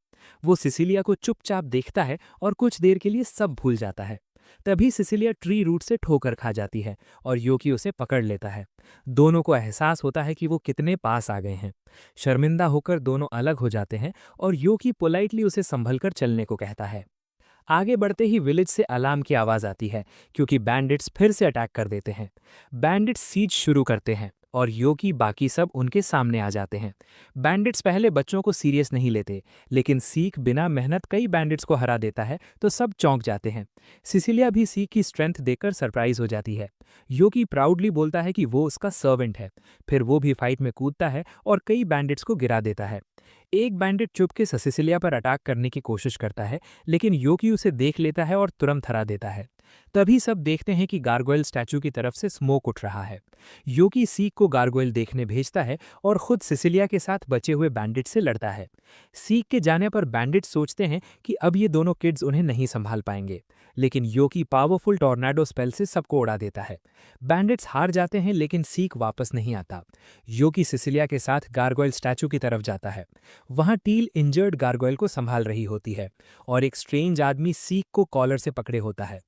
वो सिसिलिया को चुपचाप देखता है और कुछ देर के लिए सब भूल जाता है। तभी सिसिलिया ट्री रूट से ठोकर खा जाती है और योकी उसे पकड़ लेता है। दोनों को एहसास होता है कि वो कितने पास आ गए हैं। शर्मिंदा होकर दोनों अलग हो जाते हैं और योकी पोलाइटली उसे संभलकर चलने को कहता है। आगे बढ़ते ही विलेज से अलार्म की आवाज आती है, क्योंकि बैंडिट्स फिर से अटैक कर देते हैं। बैंडिट्स सीज शुरू करते हैं और योकी बाकी सब उनके सामने आ जाते हैं। बैंडिट्स पहले बच्चों को सीरियस नहीं लेते, लेकिन सीक बिना मेहनत कई बैंडिट्स को हरा देता है तो सब चौंक जाते हैं। सिसिलिया भी सीक की स्ट्रेंथ देखकर सरप्राइज हो जाती है। योकी प्राउडली बोलता है कि वो उसका सर्वेंट है। फिर वो भी फाइट में कूदता है और कई बैंडिट्स को गिरा देता है। एक बैंडिट चुपके से सिसिलिया पर अटैक करने की कोशिश करता है, लेकिन योकी उसे देख लेता है और तुरंत हरा देता है। तभी सब देखते हैं कि गारगोयल स्टैचू की तरफ से स्मोक उठ रहा है। योकी सीक को गारगोयल देखने भेजता है और खुद सिसिलिया के साथ बचे हुए बैंडिट से लड़ता है। सीक के जाने पर बैंडिट सोचते हैं कि अब ये दोनों किड्स उन्हें नहीं संभाल पाएंगे, लेकिन योकी पावरफुल टॉर्नाडो स्पेल से सबको उड़ा देता है। बैंडिट्स हार जाते हैं, लेकिन सीक वापस नहीं आता। योकी सिसिलिया के साथ गारगोयल स्टैचू की तरफ जाता है। वहां टील इंजर्ड गारगोयल को संभाल रही होती है और एक स्ट्रेंज आदमी सीक को कॉलर से पकड़े होता है।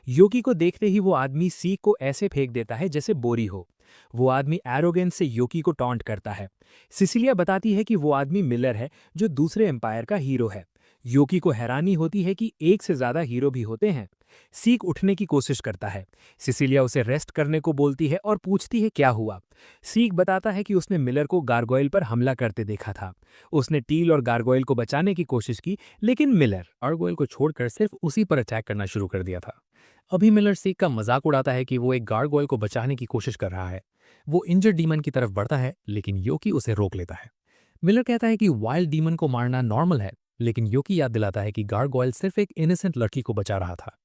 योकी को देखते ही वो आदमी सीक को ऐसे फेंक देता है जैसे बोरी हो। वो आदमी एरोगेंस से योकी को टॉन्ट करता है। सिसिलिया बताती है कि वो आदमी मिलर है, जो दूसरे एम्पायर का हीरो है। योकी को हैरानी होती है कि एक से ज्यादा हीरो भी होते हैं। सीक उठने की कोशिश करता है। सिसिलिया उसे रेस्ट करने को बोलती है और पूछती है क्या हुआ। सीक बताता है कि उसने मिलर को गारगोयल पर हमला करते देखा था। उसने टील और गारगोयल को बचाने की कोशिश की, लेकिन मिलर गारगोयल को छोड़कर सिर्फ उसी पर अटैक करना शुरू कर दिया था। अभी मिलर सीक का मजाक उड़ाता है कि वो एक गारगोयल को बचाने की कोशिश कर रहा है। वो इंजर्ड डीमन की तरफ बढ़ता है, लेकिन योकी उसे रोक लेता है। मिलर कहता है कि वाइल्ड डीमन को मारना नॉर्मल है, लेकिन योकी याद दिलाता है कि गारगोयल सिर्फ एक इनोसेंट लड़की को बचा रहा था।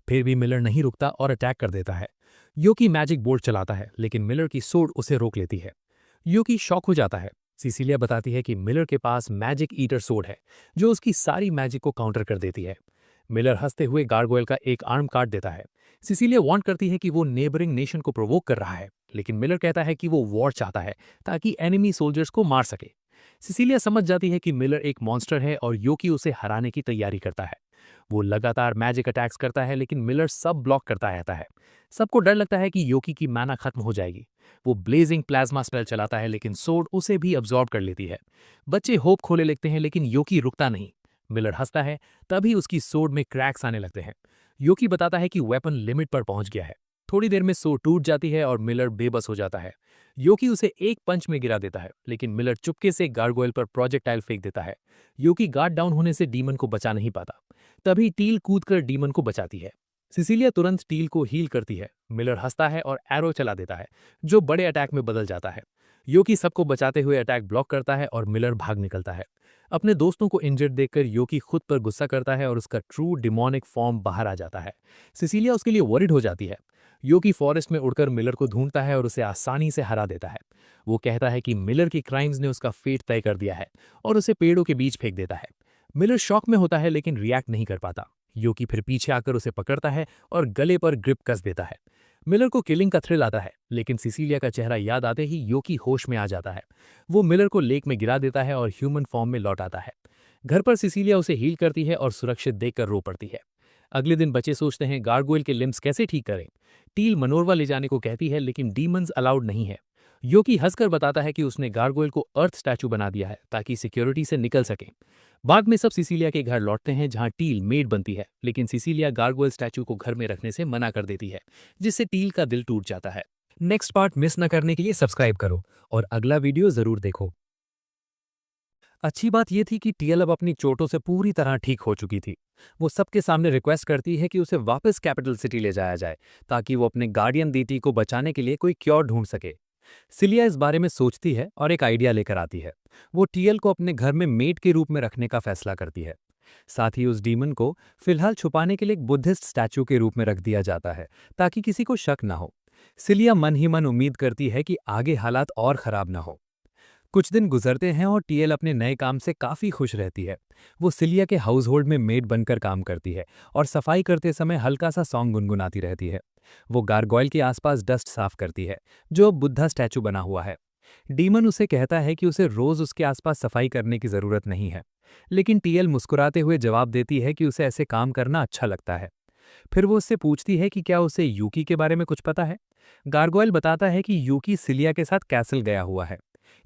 फिर भी मिलर नहीं रुकता और अटैक कर देता है। योकी मैजिक बोल्ट चलाता है, लेकिन मिलर की सोर्ड उसे रोक लेती है। योकी शॉक हो जाता है। सिसिलिया बताती है कि मिलर के पास मैजिक ईटर सोर्ड है, जो उसकी सारी मैजिक को काउंटर कर देती है। मिलर हंसते हुए गारगोयल का एक आर्म काट देता है। सिसिलिया वार्न करती है कि वो नेबरिंग नेशन को प्रोवोक कर रहा है, लेकिन मिलर कहता है कि वो वॉर चाहता है ताकि एनिमी सोल्जर्स को मार सके। सिसिलिया समझ जाती है कि मिलर एक मॉन्स्टर है और योकी उसे हराने की तैयारी करता है। वो लगातार मैजिक अटैक्स करता है लेकिन मिलर सब ब्लॉक करता रहता है। सबको डर लगता है कि योकी की माना खत्म हो जाएगी। वो ब्लेजिंग प्लाज्मा स्पेल चलाता है लेकिन सोड उसे भी अब्जॉर्ब कर लेती है। बच्चे होप खोले लगते हैं लेकिन योकी रुकता नहीं। मिलर हंसता है, तभी उसकी सोड में क्रैक्स आने लगते हैं। योकी बताता है कि वेपन लिमिट पर पहुंच गया है। थोड़ी देर में सोड टूट जाती है और मिलर बेबस हो जाता है। योकी उसे एक पंच में गिरा देता है लेकिन मिलर चुपके से गार्गोइल पर प्रोजेक्टाइल फेंक देता है। योकी गार्ड डाउन होने से डीमन को बचा नहीं पाता। तभी टील कूदकर डीमन को बचाती है। सिसिलिया तुरंत टील को हील करती है। मिलर हंसता है और एरो चला देता है, जो बड़े अटैक में बदल जाता है। योकी सबको बचाते हुए अटैक ब्लॉक करता है और मिलर भाग निकलता है। अपने दोस्तों को इंजर्ड देखकर योकी खुद पर गुस्सा करता है और उसका ट्रू डिमोनिक फॉर्म बाहर आ जाता है। सिसिलिया उसके लिए वरिड हो जाती है। योकी फॉरेस्ट में उड़कर मिलर को ढूंढता है और उसे आसानी से हरा देता है। वो कहता है कि मिलर की क्राइम्स ने उसका फेट तय कर दिया है और उसे पेड़ों के बीच फेंक देता है। मिलर शॉक में होता है लेकिन रिएक्ट नहीं कर पाता। योकी फिर पीछे आकर उसे पकड़ता है और गले पर ग्रिप कस देता है। मिलर को किलिंग का थ्रिल आता है लेकिन सिसिलिया का चेहरा याद आते ही योकी होश में आ जाता है। वो मिलर को लेक में गिरा देता है और ह्यूमन फॉर्म में लौट आता है। घर पर सिसिलिया उसे हील करती है और सुरक्षित देखकर रो पड़ती है। अगले दिन बच्चे सोचते हैं गार्गोइल के लिम्स कैसे ठीक करें। टील मनोरवा ले जाने को कहती है लेकिन डीमंस अलाउड नहीं है। योकी हंसकर बताता है कि उसने गार्गोइल को अर्थ स्टैचू बना दिया है ताकि सिक्योरिटी से निकल सके। बाद में सब सिसिलिया के घर लौटते हैं जहां टील मेड बनती है लेकिन सिसिलिया गार्गोइल स्टैचू को घर में रखने से मना कर देती है, जिससे टील का दिल टूट जाता है। नेक्स्ट पार्ट मिस न करने के लिए सब्सक्राइब करो और अगला वीडियो जरूर देखो। अच्छी बात यह थी कि टीएल अब अपनी चोटों से पूरी तरह ठीक हो चुकी थी। वो सबके सामने रिक्वेस्ट करती है कि उसे वापस कैपिटल सिटी ले जाया जाए ताकि वो अपने गार्डियन डीटी को बचाने के लिए कोई क्योर ढूंढ सके। सिलिया इस बारे में सोचती है और एक आइडिया लेकर आती है। वो टीएल को अपने घर में मेड के रूप में रखने का फैसला करती है। साथ ही उस डीमन को फिलहाल छुपाने के लिए एक बुद्धिस्ट स्टैचू के रूप में रख दिया जाता है ताकि किसी को शक ना हो। सिलिया मन ही मन उम्मीद करती है कि आगे हालात और खराब ना हो। कुछ दिन गुजरते हैं और टीएल अपने नए काम से काफी खुश रहती है। वो सिलिया के हाउस होल्ड में मेड बनकर काम करती है और सफाई करते समय हल्का सा सॉन्ग गुनगुनाती रहती है। वो गार्गोइल के आसपास डस्ट साफ करती है, जो अब बुद्धा स्टैचू बना हुआ है। डीमन उसे कहता है कि उसे रोज उसके आसपास सफाई करने की जरूरत नहीं है, लेकिन टीएल मुस्कुराते हुए जवाब देती है कि उसे ऐसे काम करना अच्छा लगता है। फिर वो उससे पूछती है कि क्या उसे यूकी के बारे में कुछ पता है। गार्गोइल बताता है कि यूकी सिलिया के साथ कैसल गया हुआ है।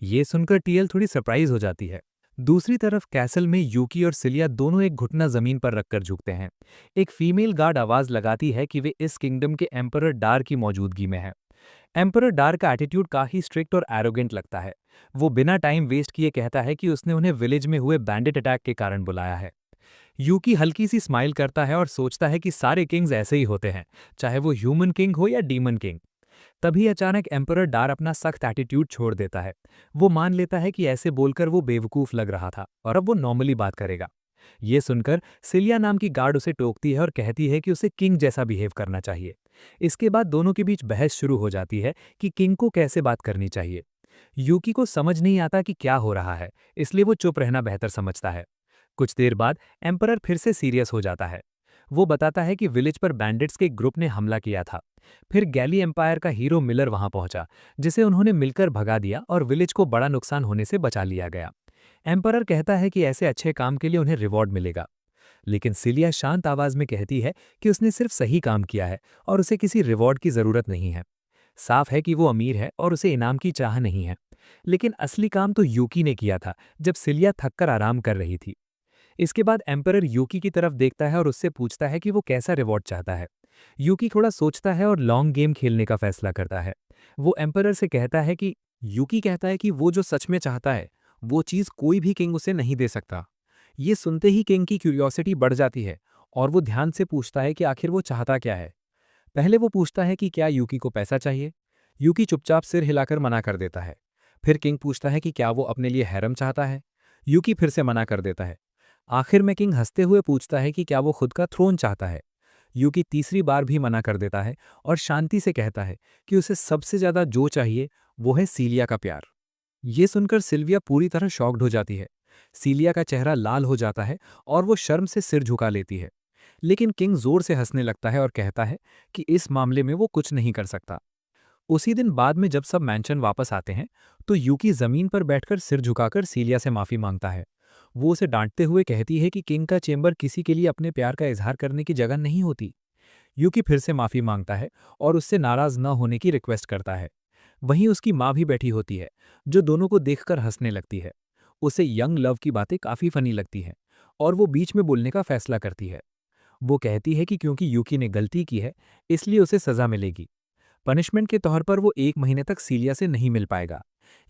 ये सुनकर टीएल थोड़ी सरप्राइज हो जाती है। दूसरी तरफ कैसल में यूकी और सिलिया दोनों एक घुटना जमीन पर रखकर झुकते हैं। एक फीमेल गार्ड आवाज लगाती है कि वे इस किंगडम के एम्परर डार की मौजूदगी में हैं। एम्परर डार का एटीट्यूड काफी स्ट्रिक्ट और एरोगेंट लगता है। वो बिना टाइम वेस्ट किए कहता है कि उसने उन्हें विलेज में हुए बैंडिट अटैक के कारण बुलाया है। यूकी हल्की सी स्माइल करता है और सोचता है कि सारे किंग्स ऐसे ही होते हैं, चाहे वो ह्यूमन किंग हो या डीमन किंग। तभी अचानक एम्परर डार अपना सख्त एटीट्यूड छोड़ देता है। वो मान लेता है कि ऐसे बोलकर वो बेवकूफ लग रहा था और अब वो नॉर्मली बात करेगा। ये सुनकर सिलिया नाम की गार्ड उसे टोकती है और कहती है कि उसे किंग जैसा बिहेव करना चाहिए। इसके बाद दोनों के बीच बहस शुरू हो जाती है कि किंग को कैसे बात करनी चाहिए। यूकी को समझ नहीं आता कि क्या हो रहा है, इसलिए वो चुप रहना बेहतर समझता है। कुछ देर बाद एम्परर फिर से सीरियस हो जाता है। वो बताता है कि विलेज पर बैंडिट्स के एक ग्रुप ने हमला किया था। फिर गैली एम्पायर का हीरो मिलर वहां पहुंचा, जिसे उन्होंने मिलकर भगा दिया और विलेज को बड़ा नुकसान होने से बचा लिया गया। एम्परर कहता है कि ऐसे अच्छे काम के लिए उन्हें रिवॉर्ड मिलेगा, लेकिन सिलिया शांत आवाज में कहती है कि उसने सिर्फ सही काम किया है और उसे किसी रिवॉर्ड की जरूरत नहीं है। साफ है कि वो अमीर है और उसे इनाम की चाह नहीं है, लेकिन असली काम तो यूकी ने किया था जब सिलिया थककर आराम कर रही थी। इसके बाद एम्परर यूकी की तरफ देखता है और उससे पूछता है कि वो कैसा रिवॉर्ड चाहता है। यूकी थोड़ा सोचता है और लॉन्ग गेम खेलने का फैसला करता है। वो एम्परर से कहता है कि यूकी कहता है कि वो जो सच में चाहता है वो चीज़ कोई भी किंग उसे नहीं दे सकता। ये सुनते ही किंग की क्यूरियोसिटी बढ़ जाती है और वो ध्यान से पूछता है कि आखिर वो चाहता क्या है। पहले वो पूछता है कि क्या यूकी को पैसा चाहिए। यूकी चुपचाप सिर हिलाकर मना कर देता है। फिर किंग पूछता है कि क्या वो अपने लिए हैरम चाहता है। यूकी फिर से मना कर देता है। आखिर में किंग हंसते हुए पूछता है कि क्या वो खुद का थ्रोन चाहता है। यूकी तीसरी बार भी मना कर देता है और शांति से कहता है कि उसे सबसे ज्यादा जो चाहिए वो है सीलिया का प्यार। ये सुनकर सिल्विया पूरी तरह शॉक्ड हो जाती है। सीलिया का चेहरा लाल हो जाता है और वो शर्म से सिर झुका लेती है। लेकिन किंग जोर से हंसने लगता है और कहता है कि इस मामले में वो कुछ नहीं कर सकता। उसी दिन बाद में जब सब मैंशन वापस आते हैं तो यूकी जमीन पर बैठकर सिर झुकाकर सीलिया से माफी मांगता है। वो उसे डांटते हुए कहती है कि किंग का चेंबर किसी के लिए अपने प्यार का इजहार करने की जगह नहीं होती। यूकी फिर से माफी मांगता है और उससे नाराज न होने की रिक्वेस्ट करता है। वहीं उसकी माँ भी बैठी होती है, जो दोनों को देखकर हंसने लगती है। उसे यंग लव की बातें काफी फनी लगती हैं और वो बीच में बोलने का फैसला करती है। वो कहती है कि क्योंकि यूकी ने गलती की है, इसलिए उसे सजा मिलेगी। पनिशमेंट के तौर पर वो 1 महीने तक सीलिया से नहीं मिल पाएगा।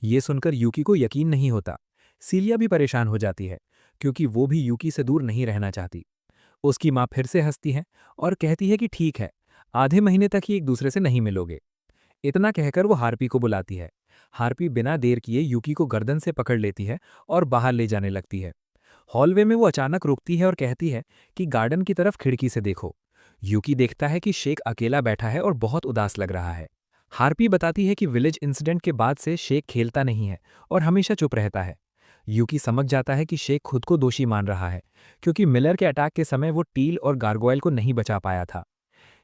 ये सुनकर यूकी को यकीन नहीं होता। सीलिया भी परेशान हो जाती है, क्योंकि वो भी यूकी से दूर नहीं रहना चाहती। उसकी माँ फिर से हंसती है और कहती है कि ठीक है, आधे महीने तक ही एक दूसरे से नहीं मिलोगे। इतना कहकर वो हार्पी को बुलाती है। हार्पी बिना देर किए यूकी को गर्दन से पकड़ लेती है और बाहर ले जाने लगती है। हॉलवे में वो अचानक रुकती है और कहती है कि गार्डन की तरफ खिड़की से देखो। यूकी देखता है कि शेख अकेला बैठा है और बहुत उदास लग रहा है। हार्पी बताती है कि विलेज इंसिडेंट के बाद से शेख खेलता नहीं है और हमेशा चुप रहता है। यूकी समझ जाता है कि शेख खुद को दोषी मान रहा है, क्योंकि मिलर के अटैक के समय वो टील और गार्गोयल को नहीं बचा पाया था।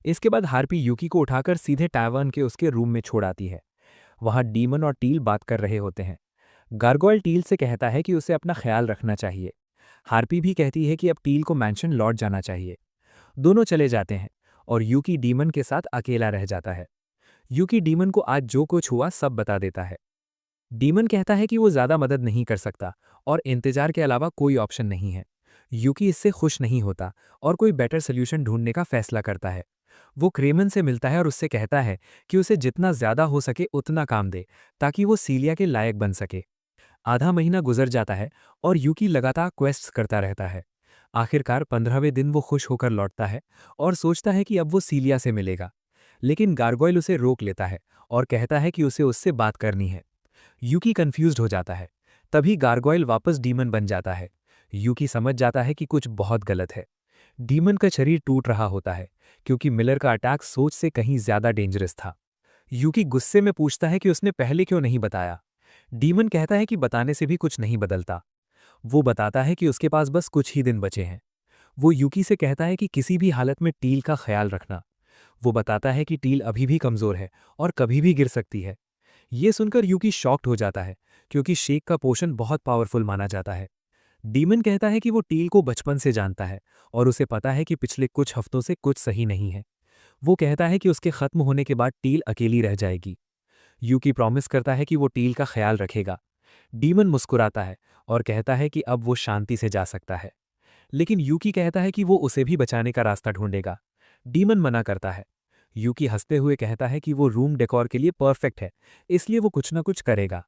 इसके बाद हार्पी यूकी को उठाकर सीधे टैवर्न के उसके रूम में छोड़ आती है। वहां डीमन और टील बात कर रहे होते हैं। गार्गोयल टील से कहता है कि उसे अपना ख्याल रखना चाहिए। हार्पी भी कहती है कि अब टील को मैंशन लौट जाना चाहिए। दोनों चले जाते हैं और यूकी डीमन के साथ अकेला रह जाता है। यूकी डीमन को आज जो कुछ हुआ सब बता देता है। डीमन कहता है कि वो ज्यादा मदद नहीं कर सकता और इंतजार के अलावा कोई ऑप्शन नहीं है। यूकी इससे खुश नहीं होता और कोई बेटर सोल्यूशन ढूंढने का फैसला करता है। वो क्रेमन से मिलता है और उससे कहता है कि उसे जितना ज्यादा हो सके उतना काम दे, ताकि वो सीलिया के लायक बन सके। आधा महीना गुजर जाता है और यूकी लगातार क्वेस्ट्स करता रहता है। आखिरकार 15वें दिन वो खुश होकर लौटता है और सोचता है कि अब वो सीलिया से मिलेगा। लेकिन गार्गोयल उसे रोक लेता है और कहता है कि उसे उससे बात करनी है। यूकी कंफ्यूज्ड हो जाता है। तभी गार्गोयल वापस डीमन बन जाता है। यूकी समझ जाता है कि कुछ बहुत गलत है। डीमन का शरीर टूट रहा होता है, क्योंकि मिलर का अटैक सोच से कहीं ज्यादा डेंजरस था। यूकी गुस्से में पूछता है कि उसने पहले क्यों नहीं बताया। डीमन कहता है कि बताने से भी कुछ नहीं बदलता। वो बताता है कि उसके पास बस कुछ ही दिन बचे हैं। वो यूकी से कहता है कि किसी भी हालत में टील का ख्याल रखना। वो बताता है कि टील अभी भी कमजोर है और कभी भी गिर सकती है। ये सुनकर यूकी शॉक्ड हो जाता है, क्योंकि शेख का पोषण बहुत पावरफुल माना जाता है। डीमन कहता है कि वो टील को बचपन से जानता है और उसे पता है कि पिछले कुछ हफ्तों से कुछ सही नहीं है। वो कहता है कि उसके खत्म होने के बाद टील अकेली रह जाएगी। यूकी प्रॉमिस करता है कि वो टील का ख्याल रखेगा। डीमन मुस्कुराता है और कहता है कि अब वो शांति से जा सकता है। लेकिन यूकी कहता है कि वो उसे भी बचाने का रास्ता ढूंढेगा। डीमन मना करता है। यूकी हंसते हुए कहता है कि वो रूम डेकोर के लिए परफेक्ट है, इसलिए वो कुछ ना कुछ करेगा।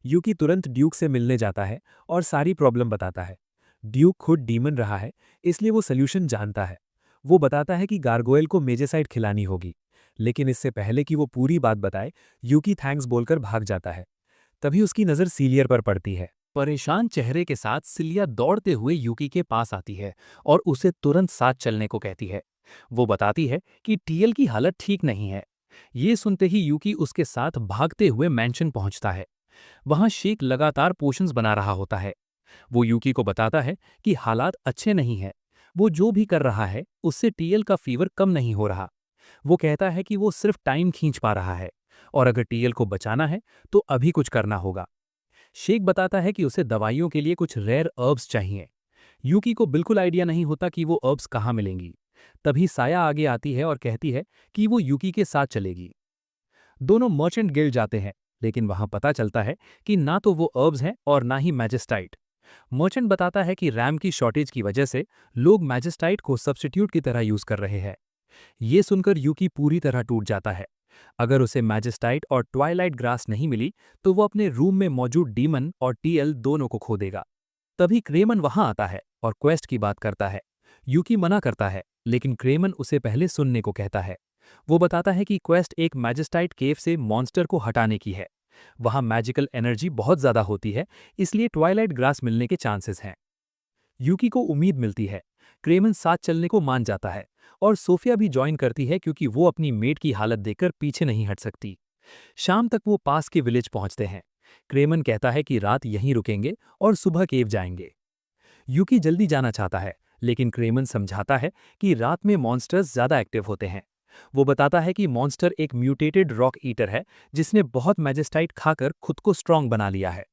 यूकी तुरंत ड्यूक से मिलने जाता है और सारी प्रॉब्लम बताता है। ड्यूक खुद डीमन रहा है, इसलिए वो सल्यूशन जानता है। वो बताता है कि गार्गोयल को मेजेसाइड खिलानी होगी, लेकिन इससे पहले कि वो पूरी बात बताए, यूकी थैंक्स बोलकर भाग जाता है। तभी उसकी नज़र सीलियर पर पड़ती है। परेशान चेहरे के साथ सिलिया दौड़ते हुए यूकी के पास आती है और उसे तुरंत साथ चलने को कहती है। वो बताती है कि टीएल की हालत ठीक नहीं है। ये सुनते ही यूकी उसके साथ भागते हुए मैंशन पहुंचता है। वहां शेख लगातार पोशंस बना रहा होता है। वो यूकी को बताता है कि हालात अच्छे नहीं हैं। वो जो भी कर रहा है उससे टीएल का फीवर कम नहीं हो रहा। वो कहता है कि वो सिर्फ टाइम खींच पा रहा है और अगर टीएल को बचाना है तो अभी कुछ करना होगा। शेख बताता है कि उसे दवाइयों के लिए कुछ रेयर अर्ब्स चाहिए। यूकी को बिल्कुल आइडिया नहीं होता कि वो अर्ब्स कहाँ मिलेंगी। तभी साया आगे आती है और कहती है कि वो यूकी के साथ चलेगी। दोनों मर्चेंट गिल्ड जाते हैं, लेकिन वहां पता चलता है कि ना तो वो अर्ब्स हैं और ना ही मैजेस्टाइट। मर्चेंट बताता है कि रैम की शॉर्टेज की वजह से लोग मैजेस्टाइट को सब्स्टिट्यूट की तरह यूज कर रहे हैं। ये सुनकर यूकी पूरी तरह टूट जाता है। अगर उसे मैजेस्टाइट और ट्वाइलाइट ग्रास नहीं मिली तो वो अपने रूम में मौजूद डीमन और टीएल दोनों को खो देगा। तभी क्रेमन वहां आता है और क्वेस्ट की बात करता है। यूकी मना करता है, लेकिन क्रेमन उसे पहले सुनने को कहता है। वो बताता है कि क्वेस्ट एक मैजेस्टाइट केव से मॉन्स्टर को हटाने की है। वहां मैजिकल एनर्जी बहुत ज्यादा होती है, इसलिए ट्वाइलाइट ग्रास मिलने के चांसेस हैं। यूकी को उम्मीद मिलती है। क्रेमन साथ चलने को मान जाता है और सोफिया भी ज्वाइन करती है, क्योंकि वो अपनी मेट की हालत देखकर पीछे नहीं हट सकती। शाम तक वो पास के विलेज पहुंचते हैं। क्रेमन कहता है कि रात यहीं रुकेंगे और सुबह केव जाएंगे। यूकी जल्दी जाना चाहता है, लेकिन क्रेमन समझाता है कि रात में मॉन्स्टर्स ज्यादा एक्टिव होते हैं। वो बताता है कि मॉन्स्टर एक म्यूटेटेड रॉक ईटर है जिसने बहुत मैजेस्टाइट खाकर खुद को स्ट्रांग बना लिया है।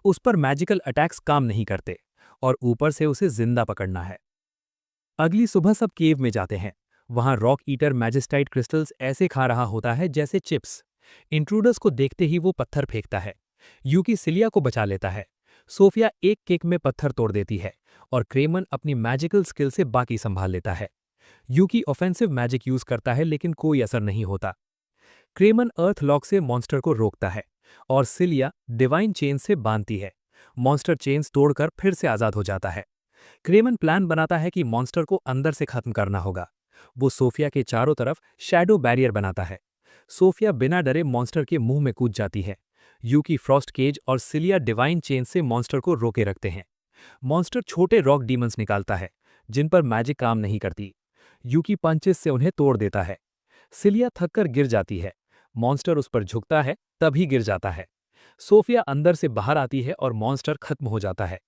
उस पर मैजिकल अटैक्स काम नहीं करते और ऊपर से उसे जिंदा पकड़ना है। अगली सुबह सब केव में जाते हैं। वहां रॉक ईटर मैजेस्टाइट क्रिस्टल्स ऐसे खा रहा होता है जैसे चिप्स। इंट्रूडर्स को देखते ही वो पत्थर फेंकता है। यूकी सिलिया को बचा लेता है। सोफिया एक किक में पत्थर तोड़ देती है और क्रेमन अपनी मैजिकल स्किल से बाकी संभाल लेता है। यूकी ऑफेंसिव मैजिक यूज करता है लेकिन कोई असर नहीं होता। क्रेमन अर्थ लॉक से मॉन्स्टर को रोकता है और सिलिया डिवाइन चेन से बांधती है। मॉन्स्टर चेन्स तोड़कर फिर से आजाद हो जाता है। क्रेमन प्लान बनाता है कि मॉन्स्टर को अंदर से खत्म करना होगा। वो सोफिया के चारों तरफ शैडो बैरियर बनाता है। सोफिया बिना डरे मॉन्स्टर के मुंह में कूद जाती है। यूकी फ्रॉस्ट केज और सिलिया डिवाइन चेन से मॉन्स्टर को रोके रखते हैं। मॉन्स्टर छोटे रॉक डीमंस निकालता है जिन पर मैजिक काम नहीं करती। यूकी पंचेस से उन्हें तोड़ देता है। सिलिया थककर गिर जाती है। मॉन्स्टर उस पर झुकता है तभी गिर जाता है। सोफिया अंदर से बाहर आती है और मॉन्स्टर खत्म हो जाता है।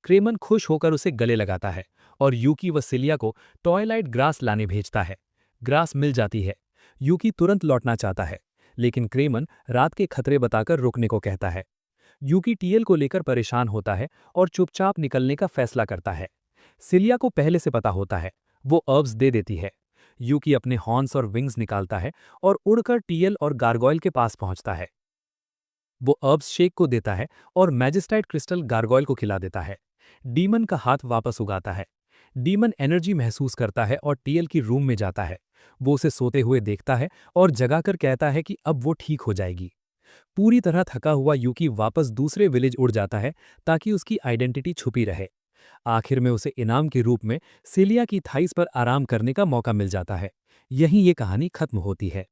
क्रेमन खुश होकर उसे गले लगाता है और यूकी व सिलिया को टॉयलाइट ग्रास लाने भेजता है। ग्रास मिल जाती है। यूकी तुरंत लौटना चाहता है लेकिन क्रेमन रात के खतरे बताकर रुकने को कहता है। यूकी टीएल को लेकर परेशान होता है और चुपचाप निकलने का फैसला करता है। सिलिया को पहले से पता होता है। वो अर्ब्स दे देती है। यूकी अपने हॉर्न्स और विंग्स निकालता है और उड़कर टीएल और गार्गोयल के पास पहुंचता है। वो अर्ब्स शेक को देता है और मैजेस्टाइट क्रिस्टल गार्गोयल को खिला देता है। डीमन का हाथ वापस उगाता है। डीमन एनर्जी महसूस करता है और टीएल की रूम में जाता है। वो उसे सोते हुए देखता है और जगाकर कहता है कि अब वो ठीक हो जाएगी। पूरी तरह थका हुआ यूकी वापस दूसरे विलेज उड़ जाता है ताकि उसकी आइडेंटिटी छुपी रहे। आखिर में उसे इनाम के रूप में सिलिया की थाइस पर आराम करने का मौका मिल जाता है। यहीं ये कहानी खत्म होती है।